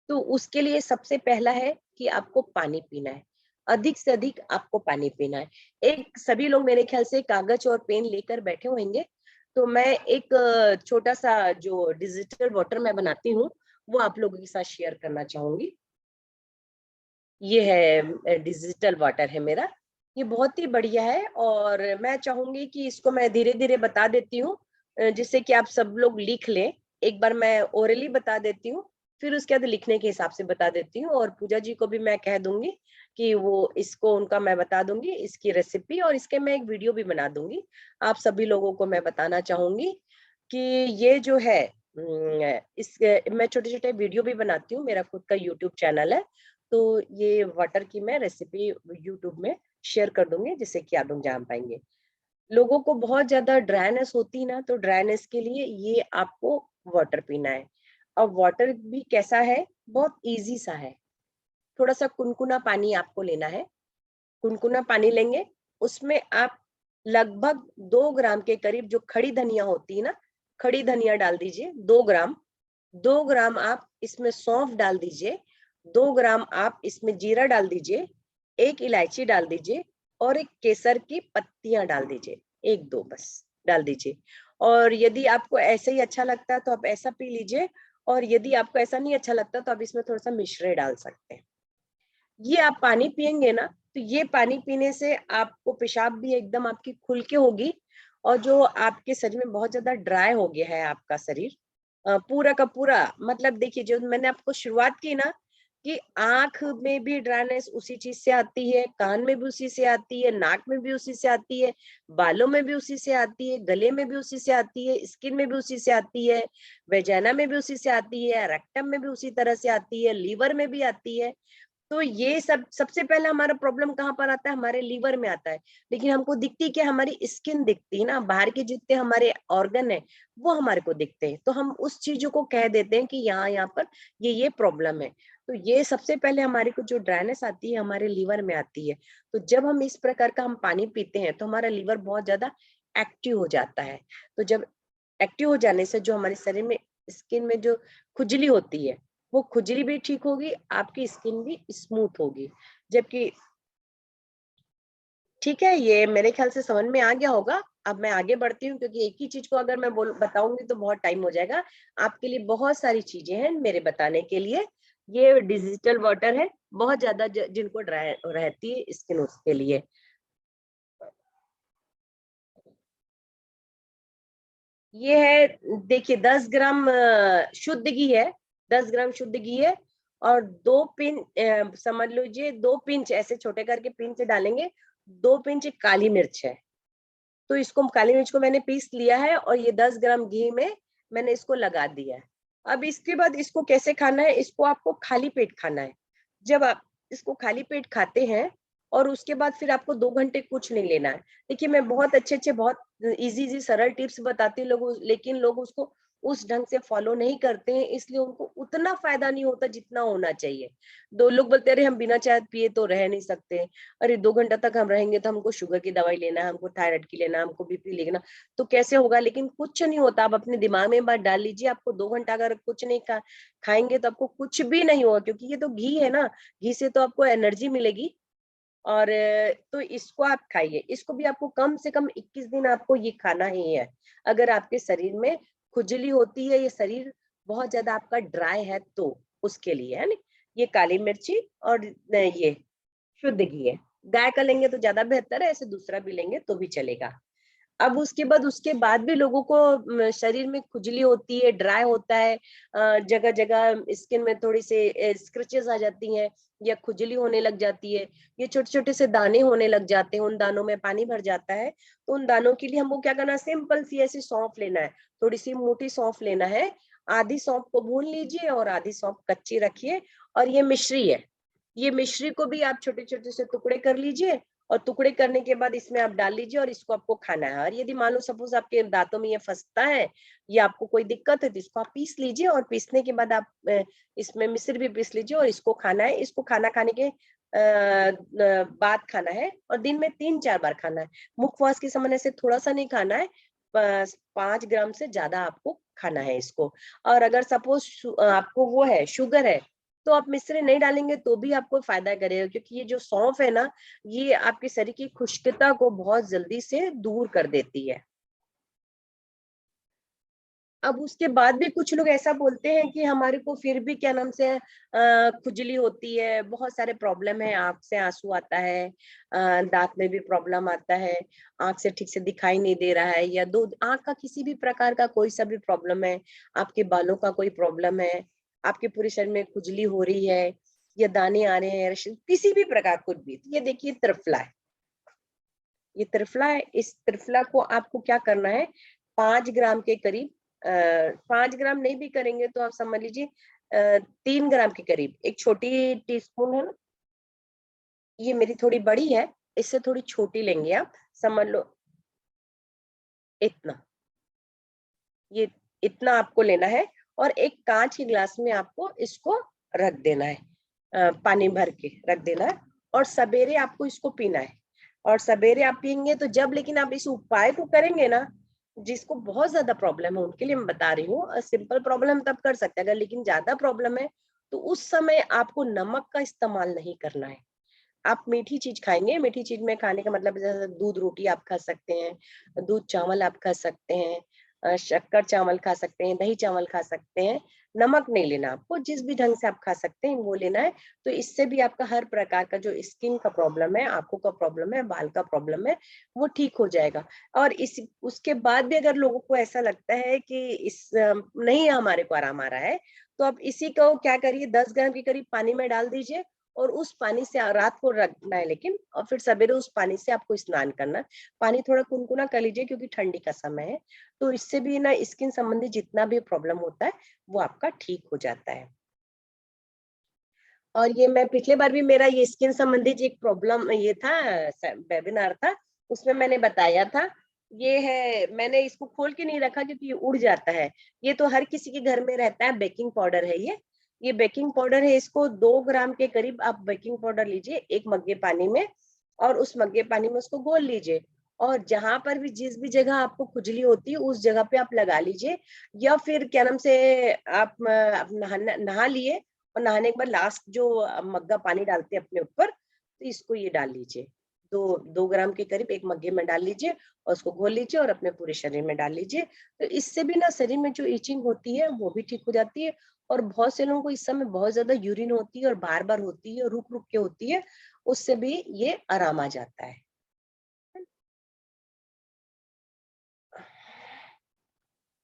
तो उसके लिए सबसे पहला है कि आपको पानी पीना है, अधिक से अधिक आपको पानी पीना है। एक सभी लोग मेरे ख्याल से कागज और पेन लेकर बैठे होंगे, तो मैं एक छोटा सा जो डिजिटल वाटर मैं बनाती हूँ, वो आप लोगों के साथ शेयर करना चाहूंगी। ये है डिजिटल वाटर है मेरा, ये बहुत ही बढ़िया है, और मैं चाहूंगी कि इसको मैं धीरे धीरे बता देती हूँ, जिससे कि आप सब लोग लिख लें। एक बार मैं ओरली बता देती हूँ, फिर उसके बाद लिखने के हिसाब से बता देती हूँ, और पूजा जी को भी मैं कह दूंगी कि वो इसको उनका मैं बता दूंगी इसकी रेसिपी, और इसके मैं एक वीडियो भी बना दूंगी। आप सभी लोगों को मैं बताना चाहूंगी कि ये जो है इस मैं छोटे छोटे वीडियो भी बनाती हूँ, मेरा खुद का यूट्यूब चैनल है, तो ये वाटर की मैं रेसिपी यूट्यूब में शेयर कर दूंगी, जिससे कि आप लोग जान पाएंगे। लोगों को बहुत ज्यादा ड्राइनेस होती ना, तो ड्राइनेस के लिए ये आपको वाटर पीना है। और वाटर भी कैसा है? बहुत इजी सा है। थोड़ा सा कुनकुना पानी आपको लेना है, कुनकुना पानी लेंगे, उसमें आप लगभग 2 ग्राम के करीब जो खड़ी धनिया होती है ना, खड़ी धनिया डाल दीजिए 2 ग्राम। 2 ग्राम आप इसमें सौंफ डाल दीजिए, 2 ग्राम आप इसमें जीरा डाल दीजिए, 1 इलायची डाल दीजिए, और एक केसर की पत्तियां डाल दीजिए, 1-2 बस डाल दीजिए। और यदि आपको ऐसे ही अच्छा लगता है तो आप ऐसा पी लीजिए, और यदि आपको ऐसा नहीं अच्छा लगता तो आप इसमें थोड़ा सा मिश्री डाल सकते हैं। ये आप पानी पिएंगे ना, तो ये पानी पीने से आपको पेशाब भी एकदम आपकी खुल के होगी, और जो आपके शरीर में बहुत ज्यादा ड्राई हो गया है आपका शरीर, पूरा का पूरा, मतलब देखिए जो मैंने आपको शुरुआत की ना कि आंख में भी ड्राइनेस उसी चीज से आती है, कान में भी उसी से आती है, नाक में भी उसी से आती है, बालों में भी उसी से आती है, गले में भी उसी से आती है, स्किन में भी उसी से आती है, वेजाना में भी उसी से आती है, रेक्टम में भी उसी तरह से आती है, लीवर में भी आती है। तो ये सब सबसे पहले हमारा प्रॉब्लम कहाँ पर आता है, हमारे लीवर में आता है। लेकिन हमको दिखती क्या, हमारी स्किन दिखती है ना, बाहर के जितने हमारे ऑर्गन है वो हमारे को दिखते हैं, तो हम उस चीजों को कह देते हैं कि यहाँ यहाँ पर ये प्रॉब्लम है। तो ये सबसे पहले हमारे को जो ड्राइनेस आती है हमारे लीवर में आती है। तो जब हम इस प्रकार का हम पानी पीते हैं तो हमारा लीवर बहुत ज्यादा एक्टिव हो जाता है। तो जब एक्टिव हो जाने से जो हमारे शरीर में, स्किन में जो खुजली होती है, वो खुजली भी ठीक होगी, आपकी स्किन भी स्मूथ होगी। जबकि ठीक है, ये मेरे ख्याल से समझ में आ गया होगा। अब मैं आगे बढ़ती हूँ, क्योंकि एक ही चीज को अगर मैं बताऊंगी तो बहुत टाइम हो जाएगा। आपके लिए बहुत सारी चीजें हैं मेरे बताने के लिए। ये डिजिटल वाटर है, बहुत ज्यादा जिनको ड्राई रहती है स्किन, उसके लिए। ये है, देखिए 10 ग्राम शुद्ध घी है, 10 ग्राम शुद्ध घी है। और 2 पिंच, समझ लीजिए 2 पिंच, ऐसे छोटे करके पिंच डालेंगे, 2 पिंच काली मिर्च है। तो इसको, काली मिर्च को मैंने पीस लिया है और ये 10 ग्राम घी में मैंने इसको लगा दिया है। अब इसके बाद इसको कैसे खाना है, इसको आपको खाली पेट खाना है। जब आप इसको खाली पेट खाते हैं और उसके बाद फिर आपको 2 घंटे कुछ नहीं लेना है। देखिए, मैं बहुत अच्छे अच्छे, बहुत इजी इजी सरल टिप्स बताती हूँ लोगों, लेकिन लोग उसको उस ढंग से फॉलो नहीं करते हैं, इसलिए उनको उतना फायदा नहीं होता जितना होना चाहिए। दो लोग बोलते हैं, अरे हम बिना चाय पिए तो रह नहीं सकते, अरे 2 घंटा तक हम रहेंगे तो हमको शुगर की दवाई लेना है, हमको थायराइड की लेना है, हमको बीपी लेना, तो कैसे होगा। लेकिन कुछ नहीं होता। आप अपने दिमाग में बात डाल लीजिए, आपको 2 घंटा अगर कुछ नहीं खाएंगे तो आपको कुछ भी नहीं होगा, क्योंकि ये तो घी है ना, घी से तो आपको एनर्जी मिलेगी। और तो इसको आप खाइए, इसको भी आपको कम से कम 21 दिन आपको ये खाना ही है। अगर आपके शरीर में खुजली होती है, ये शरीर बहुत ज्यादा आपका ड्राई है, तो उसके लिए है ना। ये काली मिर्ची और ये शुद्ध घी है। गाय का लेंगे तो ज्यादा बेहतर है, ऐसे दूसरा भी लेंगे तो भी चलेगा। अब उसके बाद भी लोगों को शरीर में खुजली होती है, ड्राई होता है, जगह जगह स्किन में थोड़ी से स्क्रचेस आ जाती हैं, या खुजली होने लग जाती है, ये छोटे छोटे से दाने होने लग जाते हैं, उन दानों में पानी भर जाता है। तो उन दानों के लिए हमको क्या करना है, सिंपल सी ऐसी सौंफ लेना है, थोड़ी सी मोटी सौंफ लेना है। आधी सौंफ को भून लीजिए और आधी सौंफ कच्ची रखिए। और ये मिश्री है, ये मिश्री को भी आप छोटे छोटे से टुकड़े कर लीजिए, और टुकड़े करने के बाद इसमें आप डाल लीजिए, और इसको आपको खाना है। और यदि मान लो सपोज आपके दांतों में ये फंसता है, या आपको कोई दिक्कत है, तो इसको आप पीस लीजिए, और पीसने के बाद आप इसमें मिश्री भी पीस लीजिए, और इसको खाना है। इसको खाना खाने के बाद खाना है, और दिन में 3-4 बार खाना है। मुखवास के समय से थोड़ा सा नहीं खाना है, बस 5 ग्राम से ज्यादा आपको खाना है इसको। और अगर सपोज आपको वो है, शुगर है, तो आप मिश्री नहीं डालेंगे तो भी आपको फायदा करेगा, क्योंकि ये जो सौंफ है ना, ये आपके शरीर की खुश्कता को बहुत जल्दी से दूर कर देती है। अब उसके बाद भी कुछ लोग ऐसा बोलते हैं कि हमारे को फिर भी क्या नाम से खुजली होती है, बहुत सारे प्रॉब्लम है, आंख से आंसू आता है, दांत में भी प्रॉब्लम आता है, आंख से ठीक से दिखाई नहीं दे रहा है, या दो आंख का किसी भी प्रकार का कोई सा भी प्रॉब्लम है, आपके बालों का कोई प्रॉब्लम है, आपके पूरे शरीर में खुजली हो रही है, या दाने आ रहे हैं, किसी भी प्रकार कुछ भी, तो ये देखिए त्रिफला है, ये त्रिफला है। इस त्रिफला को आपको क्या करना है, 5 ग्राम के करीब, 5 ग्राम नहीं भी करेंगे तो आप समझ लीजिए 3 ग्राम के करीब, एक छोटी टीस्पून है ना, ये मेरी थोड़ी बड़ी है, इससे थोड़ी छोटी लेंगे आप, समझ लो इतना, ये इतना आपको लेना है। और एक कांच के ग्लास में आपको इसको रख देना है, पानी भर के रख देना है, और सवेरे आपको इसको पीना है। और सवेरे आप पियेंगे तो जब, लेकिन आप इस उपाय को करेंगे ना, जिसको बहुत ज्यादा प्रॉब्लम है उनके लिए मैं बता रही हूँ, सिंपल प्रॉब्लम तब कर सकते हैं, अगर लेकिन ज्यादा प्रॉब्लम है तो उस समय आपको नमक का इस्तेमाल नहीं करना है। आप मीठी चीज खाएंगे, मीठी चीज में खाने का मतलब जैसे दूध रोटी आप खा सकते हैं, दूध चावल आप खा सकते हैं, शक्कर चावल खा सकते हैं, दही चावल खा सकते हैं, नमक नहीं लेना, आपको जिस भी ढंग से आप खा सकते हैं वो लेना है। तो इससे भी आपका हर प्रकार का जो स्किन का प्रॉब्लम है, आंखों का प्रॉब्लम है, बाल का प्रॉब्लम है, वो ठीक हो जाएगा। और इस उसके बाद भी अगर लोगों को ऐसा लगता है कि नहीं हमारे को आराम आ रहा है, तो आप इसी को क्या करिए, 10 ग्राम के करीब पानी में डाल दीजिए और उस पानी से रात को रखना है लेकिन, और फिर सवेरे उस पानी से आपको स्नान करना है। पानी थोड़ा कुनकुना कर लीजिए क्योंकि ठंडी का समय है। तो इससे भी ना स्किन संबंधी जितना भी प्रॉब्लम होता है वो आपका ठीक हो जाता है। और ये मैं पिछले बार भी मेरा ये स्किन संबंधित एक प्रॉब्लम ये था, वेबिनार था, उसमें मैंने बताया था। ये है, मैंने इसको खोल के नहीं रखा क्योंकि ये उड़ जाता है। ये तो हर किसी के घर में रहता है, बेकिंग पाउडर है ये बेकिंग पाउडर है। इसको 2 ग्राम के करीब आप बेकिंग पाउडर लीजिए एक मग्गे पानी में, और उस मग्गे पानी में उसको घोल लीजिए, और जहां पर भी जिस भी जगह आपको खुजली होती है उस जगह पे आप लगा लीजिए। या फिर क्या नाम से, आप नहा लिए और नहाने के बाद लास्ट जो मग्गा पानी डालते हैं अपने ऊपर, तो इसको ये डाल लीजिए। 2 ग्राम के करीब एक मग्गे में डाल लीजिए और उसको घोल लीजिए और अपने पूरे शरीर में डाल लीजिए। तो इससे भी ना शरीर में जो इचिंग होती है वो भी ठीक हो जाती है। और बहुत से लोगों को इस समय बहुत ज्यादा यूरिन होती है और बार बार होती है और रुक रुक के होती है, उससे भी ये आराम आ जाता है।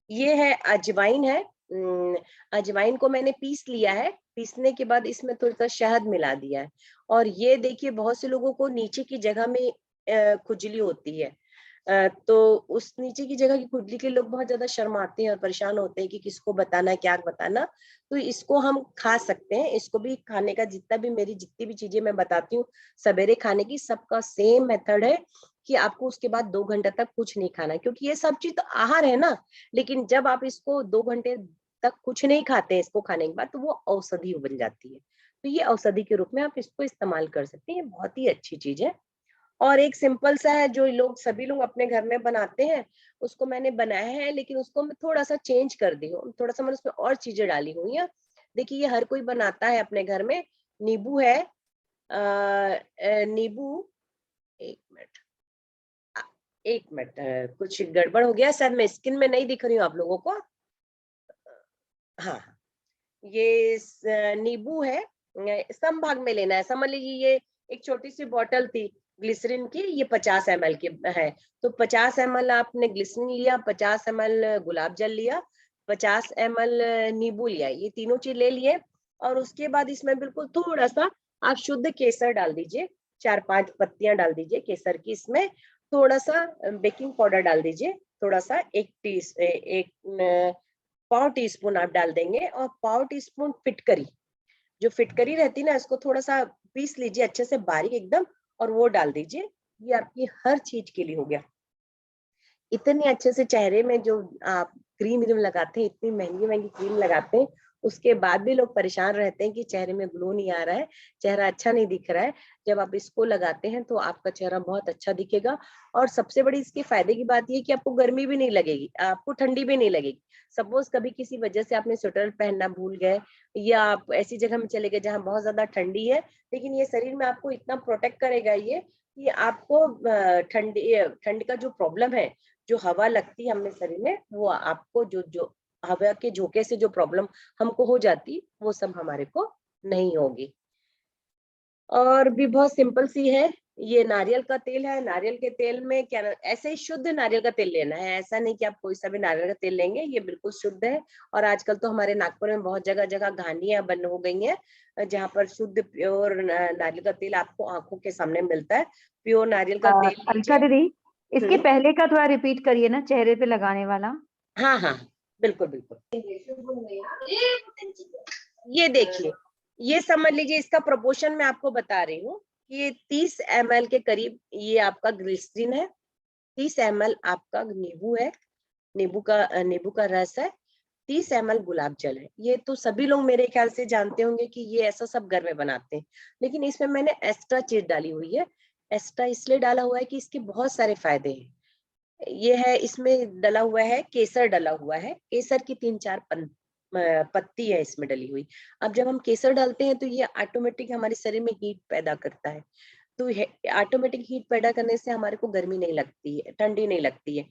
ये है अजवाइन है। अजवाइन को मैंने पीस लिया है, पीसने के बाद इसमें थोड़ा सा शहद मिला दिया है। और ये देखिए, बहुत से लोगों को नीचे की जगह में खुजली होती है, तो उस नीचे की जगह की खुजली के लोग बहुत ज्यादा शर्माते हैं और परेशान होते हैं कि किसको बताना है, क्या बताना। तो इसको हम खा सकते हैं। इसको भी खाने का, जितना भी मेरी जितनी भी चीजें मैं बताती हूँ सवेरे खाने की, सबका सेम मेथड है कि आपको उसके बाद 2 घंटे तक कुछ नहीं खाना है, क्योंकि ये सब चीज तो आहार है ना। लेकिन जब आप इसको 2 घंटे तक कुछ नहीं खाते हैं इसको खाने के बाद, तो वो औषधि बन जाती है। तो ये औषधि के रूप में आप इसको इस्तेमाल कर सकते हैं, ये बहुत ही अच्छी चीज है। और एक सिंपल सा है जो लोग सभी लोग अपने घर में बनाते हैं, उसको मैंने बनाया है, लेकिन उसको मैं थोड़ा सा चेंज कर दी हूँ, थोड़ा सा मैंने उसमें और चीजें डाली हुई हैं। देखिए, ये हर कोई बनाता है अपने घर में। नींबू है, नींबू, एक मिनट, अ, एक मिनट, कुछ गड़बड़ हो गया शायद, मैं स्क्रीन में नहीं दिख रही हूँ आप लोगों को। हाँ, ये नींबू है, सम भाग में लेना है। समझ लीजिए ये एक छोटी सी बॉटल थी ग्लिसरीन की, ये 50 ml की है। तो 50 ml आपने ग्लिसरीन लिया, 50 ml गुलाब जल लिया, 50 ml नींबू लिया, ये तीनों चीज ले लिए। और उसके बाद इसमें बिल्कुल थोड़ा सा आप शुद्ध केसर डाल दीजिए, 4-5 पत्तियां डाल दीजिए केसर की इसमें। थोड़ा सा बेकिंग पाउडर डाल दीजिए, थोड़ा सा, एक पाव टी स्पून आप डाल देंगे, और पाव टी स्पून फिटकरी, जो फिटकरी रहती है ना, इसको थोड़ा सा पीस लीजिए अच्छे से बारीक एकदम, और वो डाल दीजिए। ये आपकी हर चीज के लिए हो गया। इतने अच्छे से चेहरे में जो आप क्रीम व्रीम लगाते हैं, इतनी महंगी महंगी क्रीम लगाते हैं, उसके बाद भी लोग परेशान रहते हैं कि चेहरे में ग्लो नहीं आ रहा है, चेहरा अच्छा नहीं दिख रहा है। जब आप इसको लगाते हैं तो आपका चेहरा बहुत अच्छा दिखेगा। और सबसे बड़ी इसके फायदे की बात ये कि आपको गर्मी भी नहीं लगेगी, आपको ठंडी भी नहीं लगेगी। सपोज कभी किसी वजह से आपने स्वेटर पहनना भूल गए, या आप ऐसी जगह में चले गए जहाँ बहुत ज्यादा ठंडी है, लेकिन ये शरीर में आपको इतना प्रोटेक्ट करेगा ये, कि आपको ठंड का जो प्रॉब्लम है, जो हवा लगती है हमें शरीर में, वो आपको जो जो हवा के झोंके से जो प्रॉब्लम हमको हो जाती, वो सब हमारे को नहीं होगी। और भी बहुत सिंपल सी है। ये नारियल का तेल है, नारियल के तेल में क्या ऐसे ही शुद्ध नारियल का तेल लेना है, ऐसा नहीं कि आप कोई सा भी नारियल का तेल लेंगे, ये बिल्कुल शुद्ध है। और आजकल तो हमारे नागपुर में बहुत जगह जगह घानियां बंद हो गई हैं, जहाँ पर शुद्ध प्योर नारियल का तेल आपको आंखों के सामने मिलता है। प्योर नारियल का तेल अलका लीजिए। दीदी, इसके हम्म, पहले का थोड़ा रिपीट करिए ना, चेहरे पे लगाने वाला। हाँ हाँ, बिल्कुल बिल्कुल। ये देखिए, ये समझ लीजिए, इसका प्रोपोर्शन मैं आपको बता रही हूँ कि ये 30 ml के करीब ये आपका ग्लिसरीन है, 30 ml आपका नींबू है, नींबू का रस है, 30 ml गुलाब जल है। ये तो सभी लोग मेरे ख्याल से जानते होंगे कि ये ऐसा सब घर में बनाते हैं, लेकिन इसमें मैंने एक्स्ट्रा चीज डाली हुई है। एक्स्ट्रा इसलिए डाला हुआ है कि इसके बहुत सारे फायदे हैं। ये है, इसमें डला हुआ है केसर, डला हुआ है केसर की 3-4 पत्ती है इसमें डली हुई। अब जब हम केसर डालते हैं तो ये ऑटोमेटिक हमारे शरीर में हीट पैदा करता है। तो ऑटोमेटिक हीट पैदा करने से हमारे को गर्मी नहीं लगती है, ठंडी नहीं लगती है।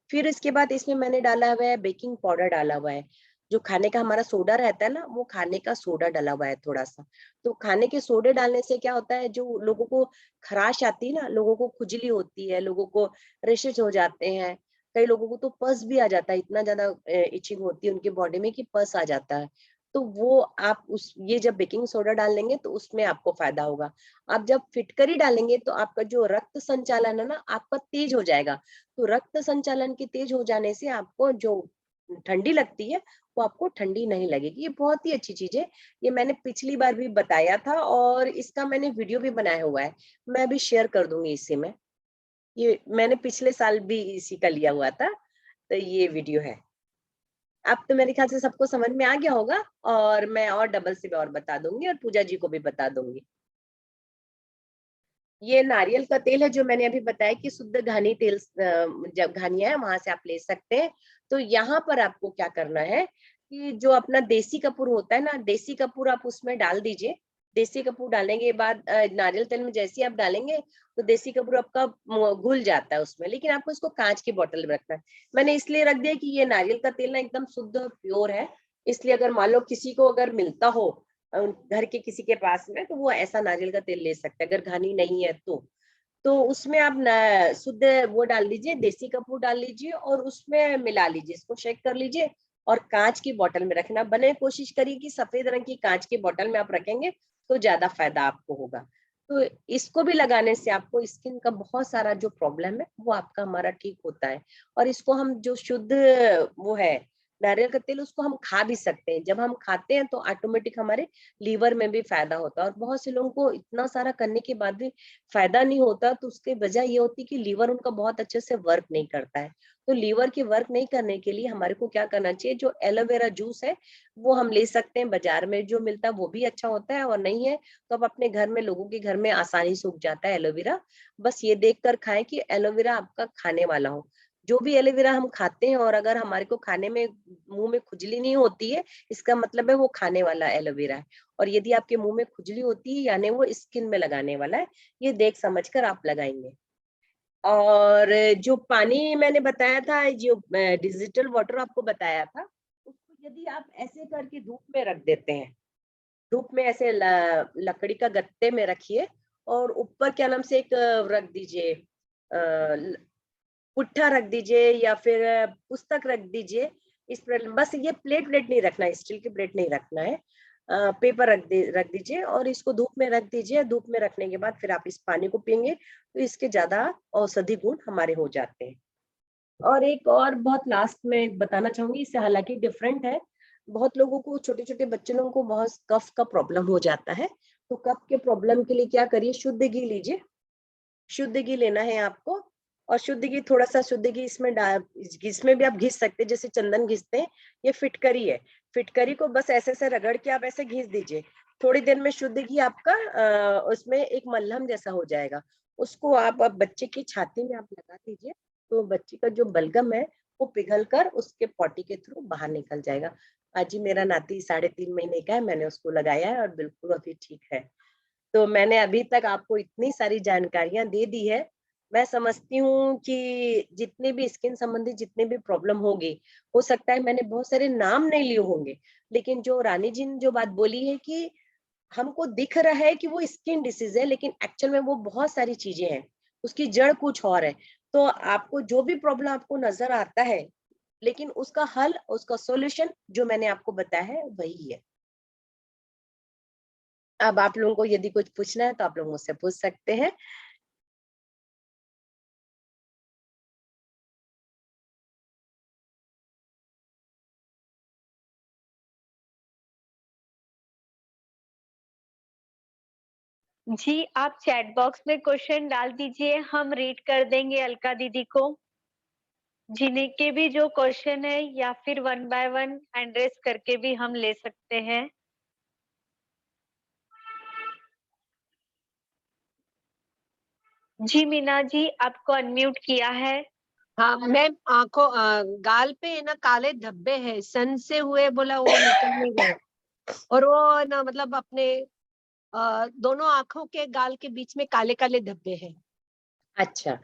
फिर इसके बाद इसमें मैंने डाला हुआ है बेकिंग पाउडर डाला हुआ है। जो खाने का हमारा सोडा रहता है ना, वो खाने का सोडा डला हुआ है थोड़ा सा। तो खाने के सोडे डालने से क्या होता है, जो लोगों को खराश आती है ना, लोगों को खुजली होती है, लोगों को रेशेस हो जाते हैं, कई लोगों को तो पस भी आ जाता है, इतना ज्यादा इचिंग होती है उनकी बॉडी में कि पस आ जाता है। तो वो आप उस ये जब बेकिंग सोडा डाल लेंगे तो उसमें आपको फायदा होगा। आप जब फिटकरी डालेंगे तो आपका जो रक्त संचालन है ना, आपका तेज हो जाएगा। तो रक्त संचालन के तेज हो जाने से आपको जो ठंडी लगती है, वो आपको ठंडी नहीं लगेगी। ये बहुत ही अच्छी चीज है। ये मैंने पिछली बार भी बताया था और इसका मैंने वीडियो भी बनाया हुआ है। मैं अभी शेयर कर दूंगी इसी में। ये मैंने पिछले साल भी इसी का लिया हुआ था, तो ये वीडियो है। अब तो मेरे ख्याल से सबको समझ में आ गया होगा, और मैं और डबल से भी और बता दूंगी और पूजा जी को भी बता दूंगी। ये नारियल का तेल है जो मैंने अभी बताया कि शुद्ध घानी तेल, जब घानिया है वहां से आप ले सकते हैं। तो यहाँ पर आपको क्या करना है कि जो अपना देसी कपूर होता है ना, देसी कपूर आप उसमें डाल दीजिए। देसी कपूर डालने के बाद नारियल तेल में जैसे ही आप डालेंगे तो देसी कपूर आपका घुल जाता है उसमें, लेकिन आपको इसको कांच की बोतल में रखना है। मैंने इसलिए रख दिया कि ये नारियल का तेल ना एकदम शुद्ध और प्योर है, इसलिए अगर मान लो किसी को अगर मिलता हो घर के किसी के पास में, तो वो ऐसा नारियल का तेल ले सकते हैं अगर घानी नहीं है तो उसमें आप शुद्ध वो डाल लीजिए, देसी कपूर डाल लीजिए और उसमें मिला लीजिए, इसको शेक कर लीजिए और कांच की बोतल में रखना। बने कोशिश करिए कि सफेद रंग की कांच की बोतल में आप रखेंगे तो ज्यादा फायदा आपको होगा। तो इसको भी लगाने से आपको स्किन का बहुत सारा जो प्रॉब्लम है वो आपका हमारा ठीक होता है। और इसको हम जो शुद्ध वो है नारियल का तेल, उसको हम खा भी सकते हैं। जब हम खाते हैं तो ऑटोमेटिक हमारे लीवर में भी फायदा होता है। और बहुत से लोगों को इतना सारा करने के बाद भी फायदा नहीं होता, तो उसकी वजह ये होती है कि लीवर उनका बहुत अच्छे से वर्क नहीं करता है। तो लीवर की वर्क नहीं करने के लिए हमारे को क्या करना चाहिए, जो एलोवेरा जूस है वो हम ले सकते हैं, बाजार में जो मिलता है वो भी अच्छा होता है, और नहीं है तो आप अपने घर में, लोगों के घर में आसानी से उग जाता है एलोवेरा। बस ये देख कर खाएं कि एलोवेरा आपका खाने वाला हो। जो भी एलोवेरा हम खाते हैं और अगर हमारे को खाने में मुंह में खुजली नहीं होती है, इसका मतलब है वो खाने वाला एलोवेरा है। और यदि आपके मुंह में खुजली होती है यानी वो स्किन में लगाने वाला है। ये देख समझ कर आप लगाएंगे। और जो पानी मैंने बताया था, जो डिजिटल वाटर आपको बताया था, उसको यदि आप ऐसे करके धूप में रख देते हैं, धूप में ऐसे लकड़ी का गत्ते में रखिए और ऊपर क्या नाम से एक रख दीजिए, पुट्ठा रख दीजिए या फिर पुस्तक रख दीजिए। इस पर बस ये प्लेट प्लेट नहीं रखना है, स्टील की प्लेट नहीं रखना है। पेपर रख दीजिए और इसको धूप में रख दीजिए। धूप में रखने के बाद फिर आप इस पानी को पियेंगे तो इसके ज्यादा औषधि गुण हमारे हो जाते हैं। और एक और बहुत लास्ट में बताना चाहूंगी, इससे हालांकि डिफरेंट है। बहुत लोगों को, छोटे छोटे बच्चे लोगों को बहुत कफ का प्रॉब्लम हो जाता है। तो कफ के प्रॉब्लम के लिए क्या करिए, शुद्ध घी लीजिए। शुद्ध घी लेना है आपको, और शुद्ध घी, थोड़ा सा शुद्ध घी इसमें डाल, इसमें भी आप घिस सकते हैं जैसे चंदन घिसते हैं। ये फिटकरी है, फिटकरी को बस ऐसे ऐसे रगड़ के आप ऐसे घिस दीजिए। थोड़ी देर में शुद्ध घी आपका उसमें एक मलहम जैसा हो जाएगा। उसको आप अब बच्चे की छाती में आप लगा दीजिए, तो बच्चे का जो बलगम है वो पिघल कर उसके पॉटी के थ्रू बाहर निकल जाएगा। आज ही मेरा नाती 3.5 महीने का है, मैंने उसको लगाया है और बिल्कुल अभी ठीक है। तो मैंने अभी तक आपको इतनी सारी जानकारियां दे दी है। मैं समझती हूँ कि जितने भी स्किन संबंधी जितने भी प्रॉब्लम होगी, हो सकता है मैंने बहुत सारे नाम नहीं लिए होंगे, लेकिन जो रानी जी ने जो बात बोली है कि हमको दिख रहा है कि वो स्किन डिसीज है, लेकिन एक्चुअल में वो बहुत सारी चीजें हैं, उसकी जड़ कुछ और है। तो आपको जो भी प्रॉब्लम आपको नजर आता है, लेकिन उसका हल, उसका सॉल्यूशन जो मैंने आपको बताया है वही है। अब आप लोगों को यदि कुछ पूछना है तो आप लोग मुझसे पूछ सकते हैं। जी, आप चैट बॉक्स में क्वेश्चन डाल दीजिए, हम रीड कर देंगे अलका दीदी को। जिन्हें के भी जो क्वेश्चन है या फिर one by one hand raise करके भी हम ले सकते हैं। जी मीना जी, आपको अनम्यूट किया है। हाँ मैम, आंखों गाल पे है ना काले धब्बे हैं, सन से हुए, बोला वो निकल नहीं गए। और वो ना मतलब अपने दोनों आंखों के गाल के बीच में काले काले धब्बे हैं। अच्छा,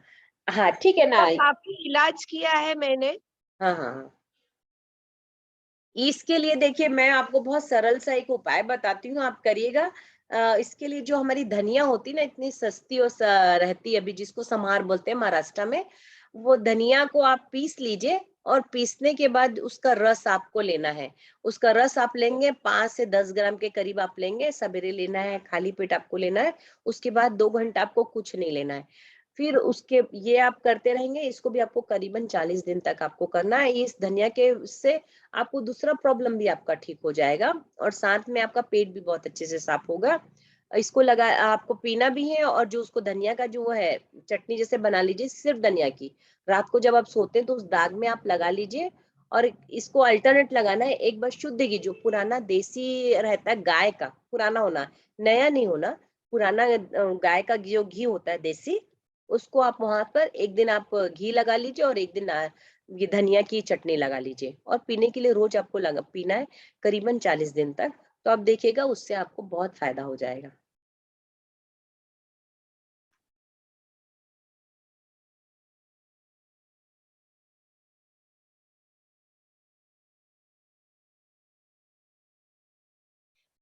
हाँ ठीक है ना। और काफी इलाज किया है मैंने। हाँ हाँ हाँ। इसके लिए देखिए मैं आपको बहुत सरल सा एक उपाय बताती हूँ, आप करिएगा। इसके लिए जो हमारी धनिया होती है ना, इतनी सस्ती और रहती है अभी, जिसको समार बोलते हैं महाराष्ट्र में, वो धनिया को आप पीस लीजिए और पीसने के बाद उसका रस आपको लेना है। उसका रस आप लेंगे 5 से 10 ग्राम के करीब आप लेंगे, सवेरे लेना है, खाली पेट आपको लेना है। उसके बाद 2 घंटा आपको कुछ नहीं लेना है। फिर उसके ये आप करते रहेंगे, इसको भी आपको करीबन 40 दिन तक आपको करना है। इस धनिया के से आपको दूसरा प्रॉब्लम भी आपका ठीक हो जाएगा और साथ में आपका पेट भी बहुत अच्छे से साफ होगा। इसको लगा आपको पीना भी है, और जो उसको धनिया का जो है चटनी जैसे बना लीजिए सिर्फ धनिया की। रात को जब आप सोते हैं तो उस दाग में आप लगा लीजिए, और इसको अल्टरनेट लगाना है। एक बार शुद्ध घी जो पुराना देसी रहता है गाय का, पुराना होना, नया नहीं होना, पुराना गाय का जो घी होता है देसी, उसको आप वहां पर एक दिन आप घी लगा लीजिए और एक दिन ये धनिया की चटनी लगा लीजिए, और पीने के लिए रोज आपको पीना है करीबन 40 दिन तक। तो आप देखिएगा उससे आपको बहुत फायदा हो जाएगा।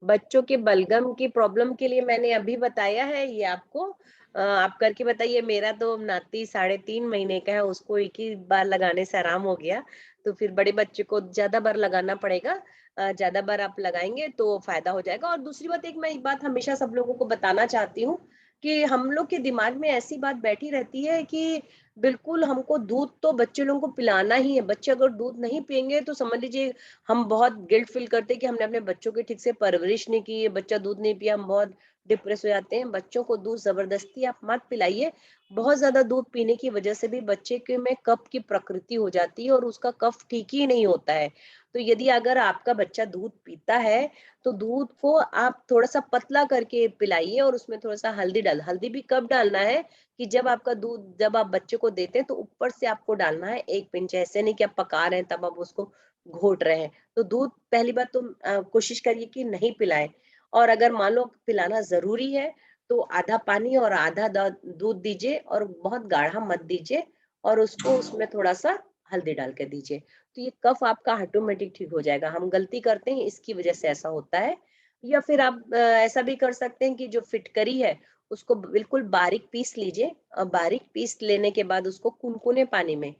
बच्चों के बलगम की प्रॉब्लम के लिए मैंने अभी बताया है ये आपको। आप करके बताइए। मेरा तो नाती 3.5 महीने का है, उसको एक ही बार लगाने से आराम हो गया। तो फिर बड़े बच्चे को ज्यादा बार लगाना पड़ेगा। ज्यादा बार आप लगाएंगे तो फायदा हो जाएगा। और दूसरी बात, एक मैं एक बात हमेशा सब लोगों को बताना चाहती हूँ कि हम लोग के दिमाग में ऐसी बात बैठी रहती है कि बिल्कुल हमको दूध तो बच्चे लोगों को पिलाना ही है। बच्चे अगर दूध नहीं पियेंगे तो समझ लीजिए हम बहुत गिल्ट फील करते हैं कि हमने अपने बच्चों की ठीक से परवरिश नहीं की है, बच्चा दूध नहीं पिया, हम बहुत डिप्रेस हो जाते हैं। बच्चों को दूध जबरदस्ती आप मत पिलाइए। बहुत ज्यादा दूध पीने की वजह से भी बच्चे के में कफ की प्रकृति हो जाती है और उसका कफ ठीक ही नहीं होता है। तो यदि अगर आपका बच्चा दूध पीता है तो दूध को आप थोड़ा सा पतला करके पिलाइए, और उसमें थोड़ा सा हल्दी भी कब डालना है कि जब आपका दूध जब आप बच्चे को देते हैं तो ऊपर से आपको डालना है 1 पिंच। ऐसे नहीं कि आप पका रहे हैं तब आप उसको घोट रहे हैं। तो दूध पहली बात तो कोशिश करिए कि नहीं पिलाएं। और अगर मान लो पिलाना जरूरी है तो आधा पानी और आधा दूध दीजिए, और बहुत गाढ़ा मत दीजिए, और उसको उसमें थोड़ा सा हल्दी डाल के दीजिए। तो ये कफ आपका ऑटोमेटिक ठीक हो जाएगा। हम गलती करते हैं, इसकी वजह से ऐसा होता है। या फिर आप ऐसा भी कर सकते हैं कि जो फिटकरी है उसको बिल्कुल बारीक पीस लीजिए, और बारीक पीस लेने के बाद उसको कुनकुने पानी में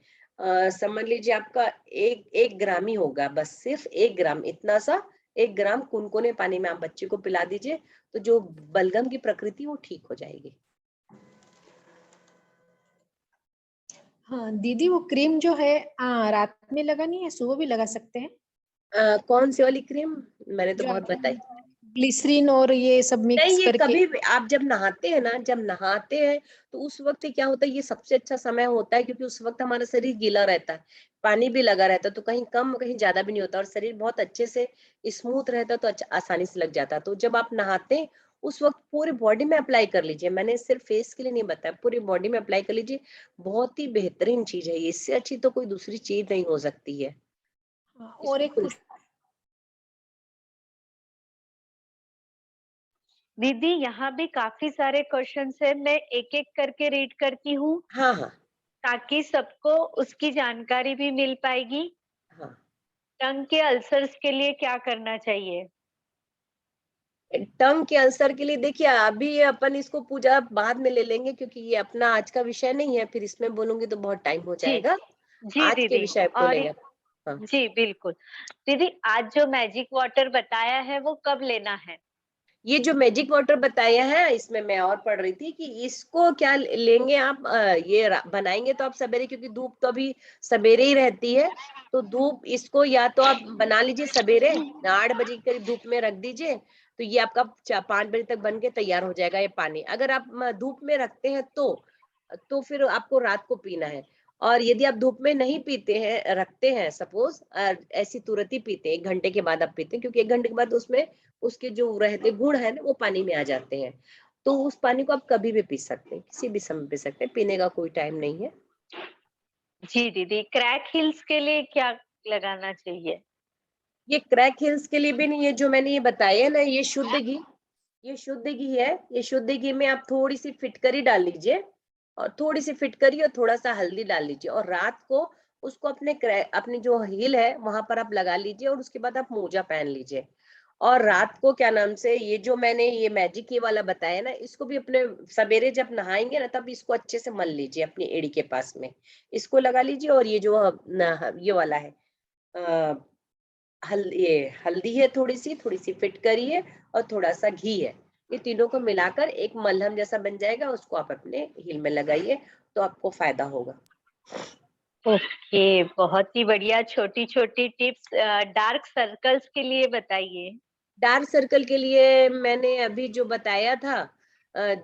समझ लीजिए आपका एक ग्राम ही होगा, बस सिर्फ 1 ग्राम, इतना सा 1 ग्राम कुनकुने पानी में आप बच्चे को पिला दीजिए। तो जो बलगम की प्रकृति वो ठीक हो जाएगी। हाँ दीदी, वो क्रीम जो है रात में लगानी है, सुबह भी लगा सकते हैं? कौन सी वाली क्रीम? मैंने तो जो बहुत बताई। ग्लिसरीन और ये सब नहीं, मिक्स ये करके। कभी भी आप जब नहाते हैं ना, जब नहाते हैं तो उस वक्त क्या होता है, ये सबसे अच्छा समय होता है, क्योंकि उस वक्त हमारा शरीर गीला रहता है, पानी भी लगा रहता है, तो कहीं कम कहीं ज्यादा भी नहीं होता, और शरीर बहुत अच्छे से स्मूथ रहता है, तो अच्छा आसानी से लग जाता है। तो जब आप नहाते हैं उस वक्त पूरी बॉडी में अप्लाई कर लीजिए। मैंने सिर्फ फेस के लिए नहीं बताया, पूरी बॉडी में अप्लाई कर लीजिए। बहुत ही बेहतरीन चीज है ये, इससे अच्छी तो कोई दूसरी चीज नहीं हो सकती है। और एक इसको दीदी यहाँ भी काफी सारे क्वेश्चंस है, मैं एक एक करके रीड करती हूँ हाँ हाँ ताकि सबको उसकी जानकारी भी मिल पाएगी। हाँ। टंग के अल्सर्स के लिए क्या करना चाहिए? टंग के अल्सर के लिए देखिए, अभी अपन इसको पूजा बाद में ले लेंगे, क्योंकि ये अपना आज का विषय नहीं है, फिर इसमें बोलूंगी तो बहुत टाइम हो जी जाएगा। जी आज के दीदी। विषय को और लेंगे। हाँ, जी बिल्कुल। दीदी आज जो मैजिक वाटर बताया है वो कब लेना है? ये जो मैजिक वाटर बताया है, इसमें मैं और पढ़ रही थी कि इसको क्या लेंगे आप, ये बनाएंगे तो आप सवेरे, क्योंकि धूप तो अभी सवेरे ही रहती है, तो धूप इसको या तो आप बना लीजिए सवेरे 8 बजे के करीब धूप में रख दीजिए, तो ये आपका 5 बजे तक बन के तैयार हो जाएगा ये पानी। अगर आप धूप में रखते हैं तो फिर आपको रात को पीना है। और यदि आप धूप में नहीं पीते हैं, रखते हैं सपोज, ऐसी तुरंत ही पीते हैं, 1 घंटे के बाद आप पीते हैं, क्योंकि 1 घंटे के बाद उसमें उसके जो रहते गुण है ना वो पानी में आ जाते हैं। तो उस पानी को आप कभी भी पी सकते हैं, किसी भी समय पी सकते हैं, पीने का कोई टाइम नहीं है। जी दीदी, क्रैक हिल्स के लिए क्या लगाना चाहिए? ये क्रैक हिल्स के लिए भी नहीं, ये जो मैंने ये बताया है ना, ये शुद्ध घी, ये शुद्ध घी है। ये शुद्ध घी में आप थोड़ी सी फिटकरी डाल लीजिए, और थोड़ी सी फिटकरी और थोड़ा सा हल्दी डाल लीजिए, और रात को उसको अपने जो हील है वहां पर आप लगा लीजिए और उसके बाद आप मोजा पहन लीजिए। और रात को क्या नाम से ये जो मैंने ये मैजिक ये वाला बताया ना, इसको भी अपने सवेरे जब नहाएंगे ना तब इसको अच्छे से मल लीजिए अपनी एड़ी के पास में, इसको लगा लीजिए। और ये जो ये वाला है ये हल्दी है, थोड़ी सी फिट करिए और थोड़ा सा घी है, ये तीनों को मिलाकर एक मलहम जैसा बन जाएगा, उसको आप अपने हील में लगाइए तो आपको फायदा होगा। ओके, बहुत ही बढ़िया छोटी छोटी टिप्स। डार्क सर्कल्स के लिए बताइए। डार्क सर्कल के लिए मैंने अभी जो बताया था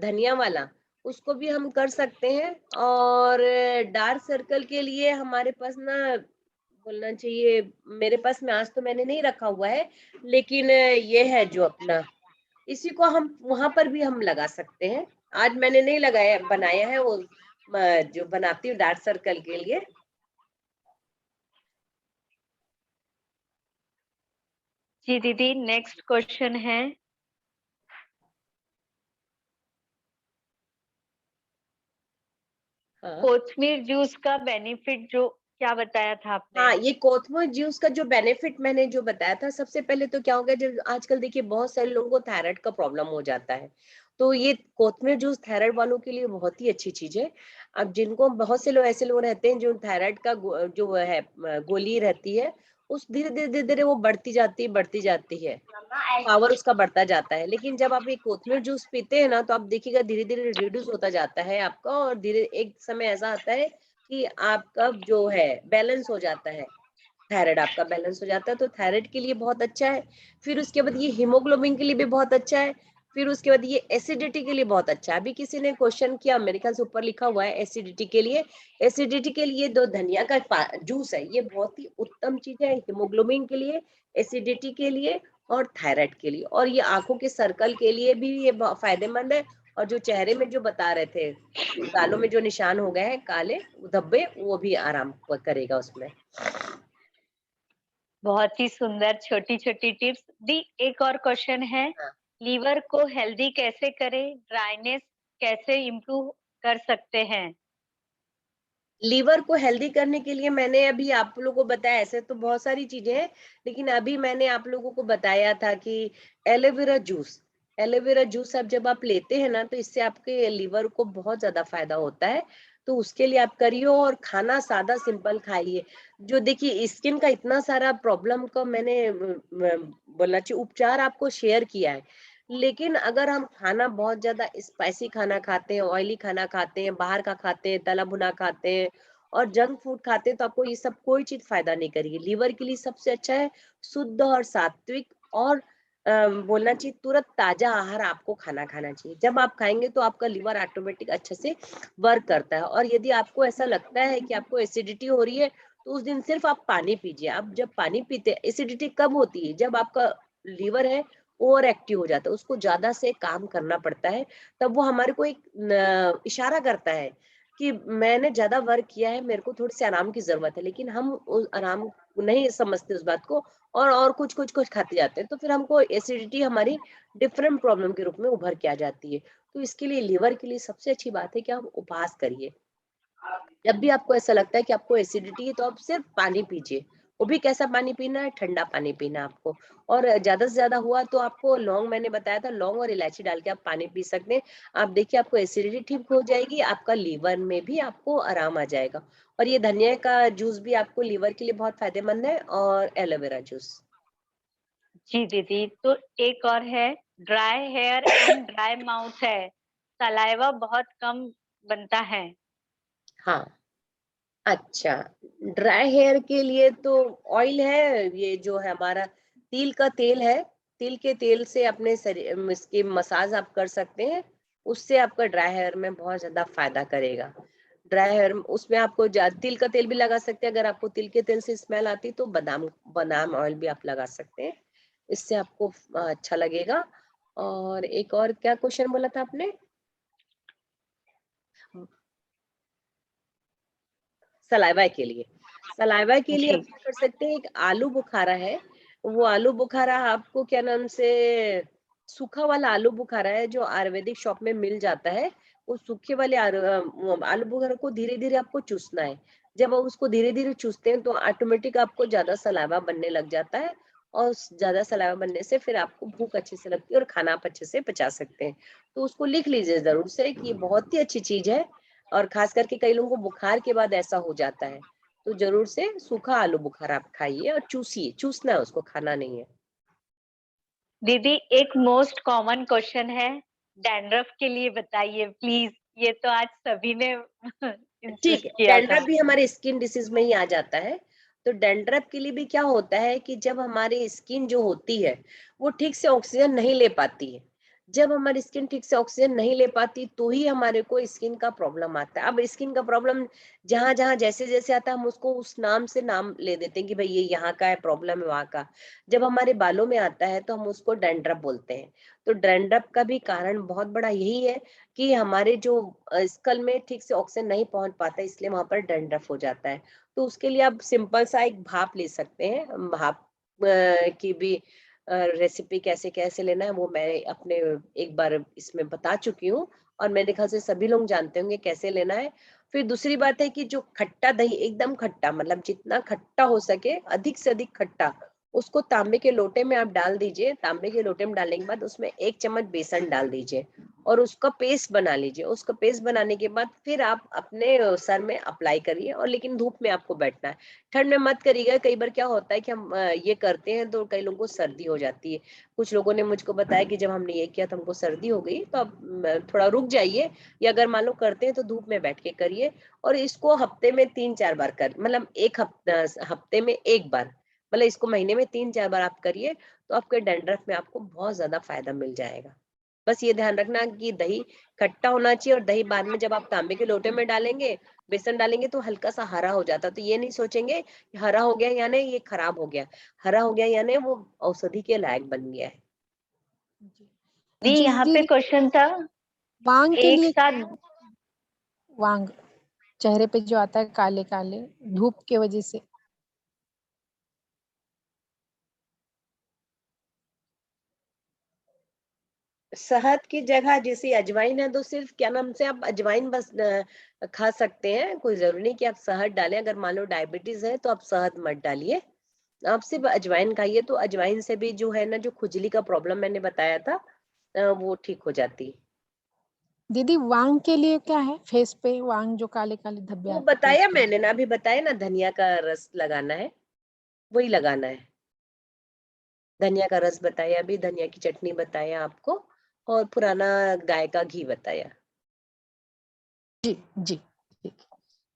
धनिया वाला, उसको भी हम कर सकते हैं। और डार्क सर्कल के लिए हमारे पास ना बोलना चाहिए, मेरे पास में आज तो मैंने नहीं रखा हुआ है, लेकिन ये है जो अपना, इसी को हम वहां पर भी हम लगा सकते हैं। आज मैंने नहीं लगाया, बनाया है वो जो बनाती हूँ डार्क सर्कल के लिए। जी दीदी, नेक्स्ट क्वेश्चन है, हाँ कोथमीर जूस का बेनिफिट जो क्या बताया था आपने? हाँ, ये कोथमीर जूस का जो बेनिफिट मैंने जो बताया था, सबसे पहले तो क्या होगा, जब आजकल देखिए बहुत सारे लोगों को थायराइड का प्रॉब्लम हो जाता है, तो ये कोथमीर जूस थायराइड वालों के लिए बहुत ही अच्छी चीज है। अब जिनको बहुत से लोग ऐसे लोग रहते हैं जो थायराइड का जो है गोली रहती है, उस धीरे धीरे धीरे धीरे वो बढ़ती जाती है, पावर उसका बढ़ता जाता है। लेकिन जब आप ये कोथमीर जूस पीते हैं ना, तो आप देखिएगा धीरे धीरे रिड्यूस होता जाता है आपका, और धीरे एक समय ऐसा आता है कि आपका जो है बैलेंस हो जाता है, थायराइड आपका बैलेंस हो जाता है, तो थायराइड के लिए बहुत अच्छा है। फिर उसके बाद ये हीमोग्लोबिन के लिए भी बहुत अच्छा है। फिर उसके बाद ये एसिडिटी के लिए बहुत अच्छा है। अभी किसी ने क्वेश्चन किया, मेरे ख्याल से ऊपर लिखा हुआ है एसिडिटी के लिए। एसिडिटी के लिए दो धनिया का जूस है, ये बहुत ही उत्तम चीज है, हीमोग्लोबिन के लिए, एसिडिटी के लिए और थायराइड के लिए। और ये आंखों के सर्कल के लिए भी ये फायदेमंद है। और जो चेहरे में जो बता रहे थे, गालों में जो निशान हो गए हैं काले धब्बे, वो भी आराम करेगा उसमें। बहुत ही सुंदर छोटी छोटी टिप्स दी। एक और क्वेश्चन है, हाँ। लीवर को हेल्दी कैसे करें, ड्राइनेस कैसे इम्प्रूव कर सकते हैं? लीवर को हेल्दी करने के लिए मैंने अभी आप लोगों को बताया, ऐसे तो बहुत सारी चीजें हैं, लेकिन अभी मैंने आप लोगों को बताया था कि एलोवेरा जूस अब जब आप लेते हैं ना, तो इससे आपके लीवर को बहुत ज्यादा फायदा होता है। तो उसके लिए आप करिए, और खाना सादा सिंपल खाइए। जो देखिए स्किन का इतना सारा प्रॉब्लम का मैंने बोलना चाहिए उपचार आपको शेयर किया है, लेकिन अगर हम खाना बहुत ज्यादा स्पाइसी खाना खाते हैं, ऑयली खाना खाते हैं, बाहर का खाते हैं, तला भुना खाते हैं और जंक फूड खाते हैं, तो आपको ये सब कोई चीज फायदा नहीं करेगी। लीवर के लिए सबसे अच्छा है शुद्ध और सात्विक और बोलना चाहिए तुरंत ताजा आहार आपको खाना खाना चाहिए। जब आप खाएंगे तो आपका लीवर ऑटोमेटिक अच्छे से वर्क करता है। और यदि आपको ऐसा लगता है कि आपको एसिडिटी हो रही है, तो उस दिन सिर्फ आप पानी पीजिए। आप जब पानी पीते, एसिडिटी कब होती है, जब आपका लीवर है ओवर एक्टिव हो जाता है, उसको ज्यादा से काम करना पड़ता है, तब वो हमारे को एक इशारा करता है कि मैंने ज्यादा वर्क किया है, मेरे को थोड़ी सी आराम की जरूरत है। लेकिन हम उस आराम नहीं समझते उस बात को, और कुछ खाते जाते हैं, तो फिर हमको एसिडिटी हमारी डिफरेंट प्रॉब्लम के रूप में उभर के आ जाती है। तो इसके लिए लीवर के लिए सबसे अच्छी बात है कि आप उपवास करिए। जब भी आपको ऐसा लगता है कि आपको एसिडिटी है, तो आप सिर्फ पानी पीजिए। वो भी कैसा पानी पीना है, ठंडा पानी पीना है आपको। और ज्यादा से ज्यादा हुआ तो आपको लौंग, मैंने बताया था, लौंग और इलायची डाल के आप पानी पी सकते हैं। आप देखिए आपको एसिडिटी ठीक हो जाएगी, आपका लीवर में भी आपको आराम आ जाएगा। और ये धनिया का जूस भी आपको लीवर के लिए बहुत फायदेमंद है, और एलोवेरा जूस। जी दीदी, तो एक और है, dry hair and dry mouth है, सलाइवा बहुत कम बनता है। हाँ, अच्छा, ड्राई हेयर के लिए तो ऑयल है, ये जो है हमारा तिल का तेल है, तिल के तेल से अपने शरीर इसकी मसाज आप कर सकते हैं, उससे आपका ड्राई हेयर में बहुत ज्यादा फायदा करेगा। ड्राई हेयर उसमें आपको तिल का तेल भी लगा सकते हैं, अगर आपको तिल के तेल से स्मेल आती तो बादाम बादाम ऑयल भी आप लगा सकते हैं, इससे आपको अच्छा लगेगा। और एक और क्या क्वेश्चन बोला था आपने? सलाइवा के लिए, सलाइवा के लिए जी। आप क्या कर सकते हैं, एक आलू बुखारा है, वो आलू बुखारा आपको क्या नाम से, सूखा वाला आलू बुखारा है जो आयुर्वेदिक शॉप में मिल जाता है। वो सूखे वाले आलू बुखारा को धीरे धीरे आपको चूसना है। जब आप उसको धीरे धीरे चूसते हैं तो ऑटोमेटिक आपको ज्यादा सलाइवा बनने लग जाता है, और ज्यादा सलाइवा बनने से फिर आपको भूख अच्छे से लगती है और खाना आप अच्छे से पचा सकते हैं। तो उसको लिख लीजिए जरूर से कि ये बहुत ही अच्छी चीज है, और खास करके कई लोगों को बुखार के बाद ऐसा हो जाता है, तो जरूर से सूखा आलू बुखारा आप खाइए और चूसिए, चूसना है उसको, खाना नहीं है। दीदी एक मोस्ट कॉमन क्वेश्चन है, डैंड्रफ के लिए बताइए प्लीज। ये तो आज सभी ने ठीक इंसिस्ट है, किया था। डैंड्रफ भी हमारे स्किन डिसीज में ही आ जाता है। तो डैंड्रफ के लिए भी क्या होता है कि जब हमारी स्किन जो होती है वो ठीक से ऑक्सीजन नहीं ले पाती है, जब हमारी स्किन ठीक से ऑक्सीजन नहीं ले पाती तो ही हमारे को स्किन का प्रॉब्लम आता है। अब स्किन का प्रॉब्लम जहां जहां जैसे जैसे आता है हम उसको उस नाम से नाम ले देते हैं कि भाई ये यहाँ का है प्रॉब्लम है, वहां का। जब हमारे बालों में आता है तो हम उसको डैंड्रफ बोलते हैं। तो डैंड्रफ का भी कारण बहुत बड़ा यही है कि हमारे जो स्कल में ठीक से ऑक्सीजन नहीं पहुंच पाता, इसलिए वहां पर डैंड्रफ हो जाता है। तो उसके लिए आप सिंपल सा एक भाप ले सकते हैं। भाप की भी रेसिपी कैसे कैसे लेना है वो मैं अपने एक बार इसमें बता चुकी हूँ, और मेरे ख्याल से सभी लोग जानते होंगे कैसे लेना है। फिर दूसरी बात है कि जो खट्टा दही, एकदम खट्टा, मतलब जितना खट्टा हो सके, अधिक से अधिक खट्टा, उसको तांबे के लोटे में आप डाल दीजिए। तांबे के लोटे में डालने के बाद उसमें 1 चम्मच बेसन डाल दीजिए और उसका पेस्ट बना लीजिए। उसका पेस्ट बनाने के बाद फिर आप अपने सर में अप्लाई करिए, और लेकिन धूप में आपको बैठना है, ठंड में मत करिएगा। कई बार क्या होता है कि हम ये करते हैं तो कई लोगों को सर्दी हो जाती है। कुछ लोगों ने मुझको बताया कि जब हमने ये किया तो हमको सर्दी हो गई। तो आप थोड़ा रुक जाइए, या अगर मान लो करते हैं तो धूप में बैठ के करिए। और इसको हफ्ते में 3-4 बार कर, मतलब एक हफ्ते में 1 बार, मतलब इसको महीने में 3-4 बार आप करिए, तो आपके डैंड्रफ में आपको बहुत ज्यादा फायदा मिल जाएगा। बस ये ध्यान रखना कि दही खट्टा होना चाहिए, और दही बाद में जब आप तांबे के लोटे में डालेंगे, बेसन डालेंगे तो हल्का सा हरा हो जाता है। तो ये नहीं सोचेंगे कि हरा हो गया यानी ये खराब हो गया, हरा हो गया यानी वो औषधि के लायक बन गया है। दी यहाँ पे दीदी क्वेश्चन था वांग के एक लिए साथ। वांग चेहरे पे जो आता है काले काले धूप के वजह से। शहद की जगह जैसे अजवाइन है तो सिर्फ क्या नाम से आप अजवाइन बस खा सकते हैं, कोई जरूरी नहीं कि आप शहद डालें। अगर मान लो डायबिटीज है तो आप शहद मत डालिए, आप सिर्फ अजवाइन खाइए। तो अजवाइन से भी जो है ना, जो खुजली का प्रॉब्लम मैंने बताया था वो ठीक हो जाती है। दीदी वांग के लिए क्या है फेस पे, वांग जो काले काले धब्बे वो आते फेस बताया पे? मैंने ना, अभी बताया ना, धनिया का रस लगाना है, वही लगाना है। धनिया का रस बताया, अभी धनिया की चटनी बताया आपको, और पुराना गाय का घी बताया। जी जी ठीक।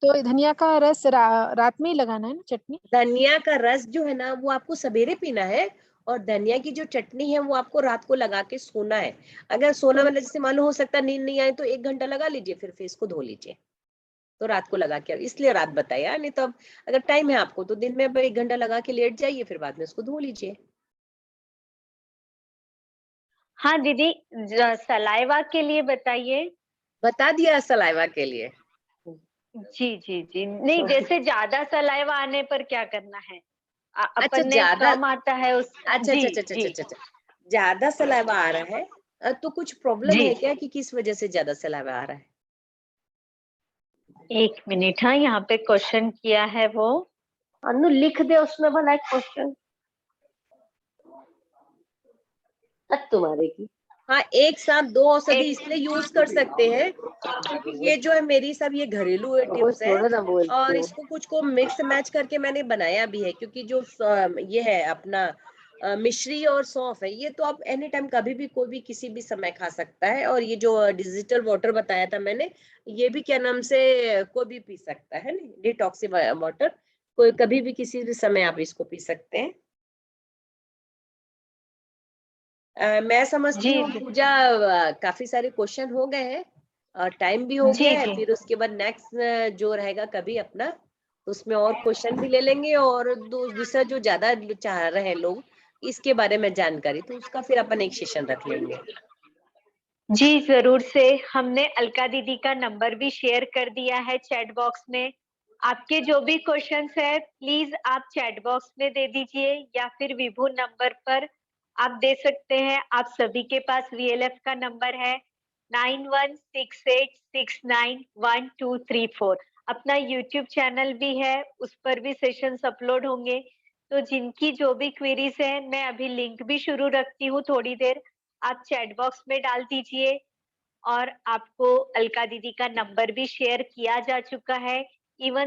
तो धनिया का रस रात में ही लगाना है ना चटनी? धनिया का रस जो है ना वो आपको सवेरे पीना है, और धनिया की जो चटनी है वो आपको रात को लगा के सोना है। अगर सोना वाला जैसे मालूम हो सकता है नींद नहीं आए तो 1 घंटा लगा लीजिए, फिर फेस को धो लीजिए। तो रात को लगा के, इसलिए रात बताया, नहीं तो अब अगर टाइम है आपको तो दिन में अब 1 घंटा लगा के लेट जाइए, फिर बाद में उसको धो लीजिए। हाँ दीदी, सलाइवा के लिए बताइए। बता दिया सलाइवा के लिए। जी जी जी, नहीं जैसे ज्यादा सलाइवा आने पर क्या करना है? अच्छा, अपन ने ज्यादा, कम आता है उस। अच्छा जी अच्छा अच्छा अच्छा जी अच्छा अच्छा। ज्यादा सलाइवा आ रहा है तो कुछ प्रॉब्लम जी। है क्या, कि किस वजह से ज्यादा सलाइवा आ रहा है? एक मिनट, हाँ यहाँ पे क्वेश्चन किया है वो। अनु लिख दे उसमें भला क्वेश्चन। तुम्हारे की, हाँ, एक साथ 2 औषधि एक इसलिए यूज कर सकते हैं क्योंकि ये जो है मेरी सब ये घरेलू टिप्स है, छोड़ो ना बोल और तू। इसको कुछ को मिक्स मैच करके मैंने बनाया भी है। क्योंकि जो ये है अपना मिश्री और सौंफ है, ये तो आप एनी टाइम कभी भी कोई भी किसी भी समय खा सकता है। और ये जो डिजिटल वाटर बताया था मैंने, ये भी क्या नाम से कोई भी पी सकता है ना, डिटॉक्सी वाटर, कोई कभी भी किसी भी समय आप इसको पी सकते हैं। मैं समझती जी हूँ पूजा, काफी सारे क्वेश्चन हो गए हैं और टाइम भी हो जी गया है। जी। फिर उसके बाद नेक्स्ट जो रहेगा कभी अपना, तो उसमें और क्वेश्चन भी ले लेंगे, और दूसरा जो ज्यादा चाह रहे हैं लोग इसके बारे में जानकारी, तो उसका फिर अपन एक सेशन रख लेंगे। जी जरूर से, हमने अलका दीदी का नंबर भी शेयर कर दिया है चैट बॉक्स में। आपके जो भी क्वेश्चंस है प्लीज आप चैट बॉक्स में दे दीजिए, या फिर विभू नंबर पर आप दे सकते हैं। आप सभी के पास वीएलएफ का नंबर है, 9168691234। अपना यूट्यूब चैनल भी है, उस पर भी सेशंस अपलोड होंगे। तो जिनकी जो भी क्वेरीज है, मैं अभी लिंक भी शुरू रखती हूँ थोड़ी देर, आप चैट बॉक्स में डाल दीजिए। और आपको अलका दीदी का नंबर भी शेयर किया जा चुका है। इवन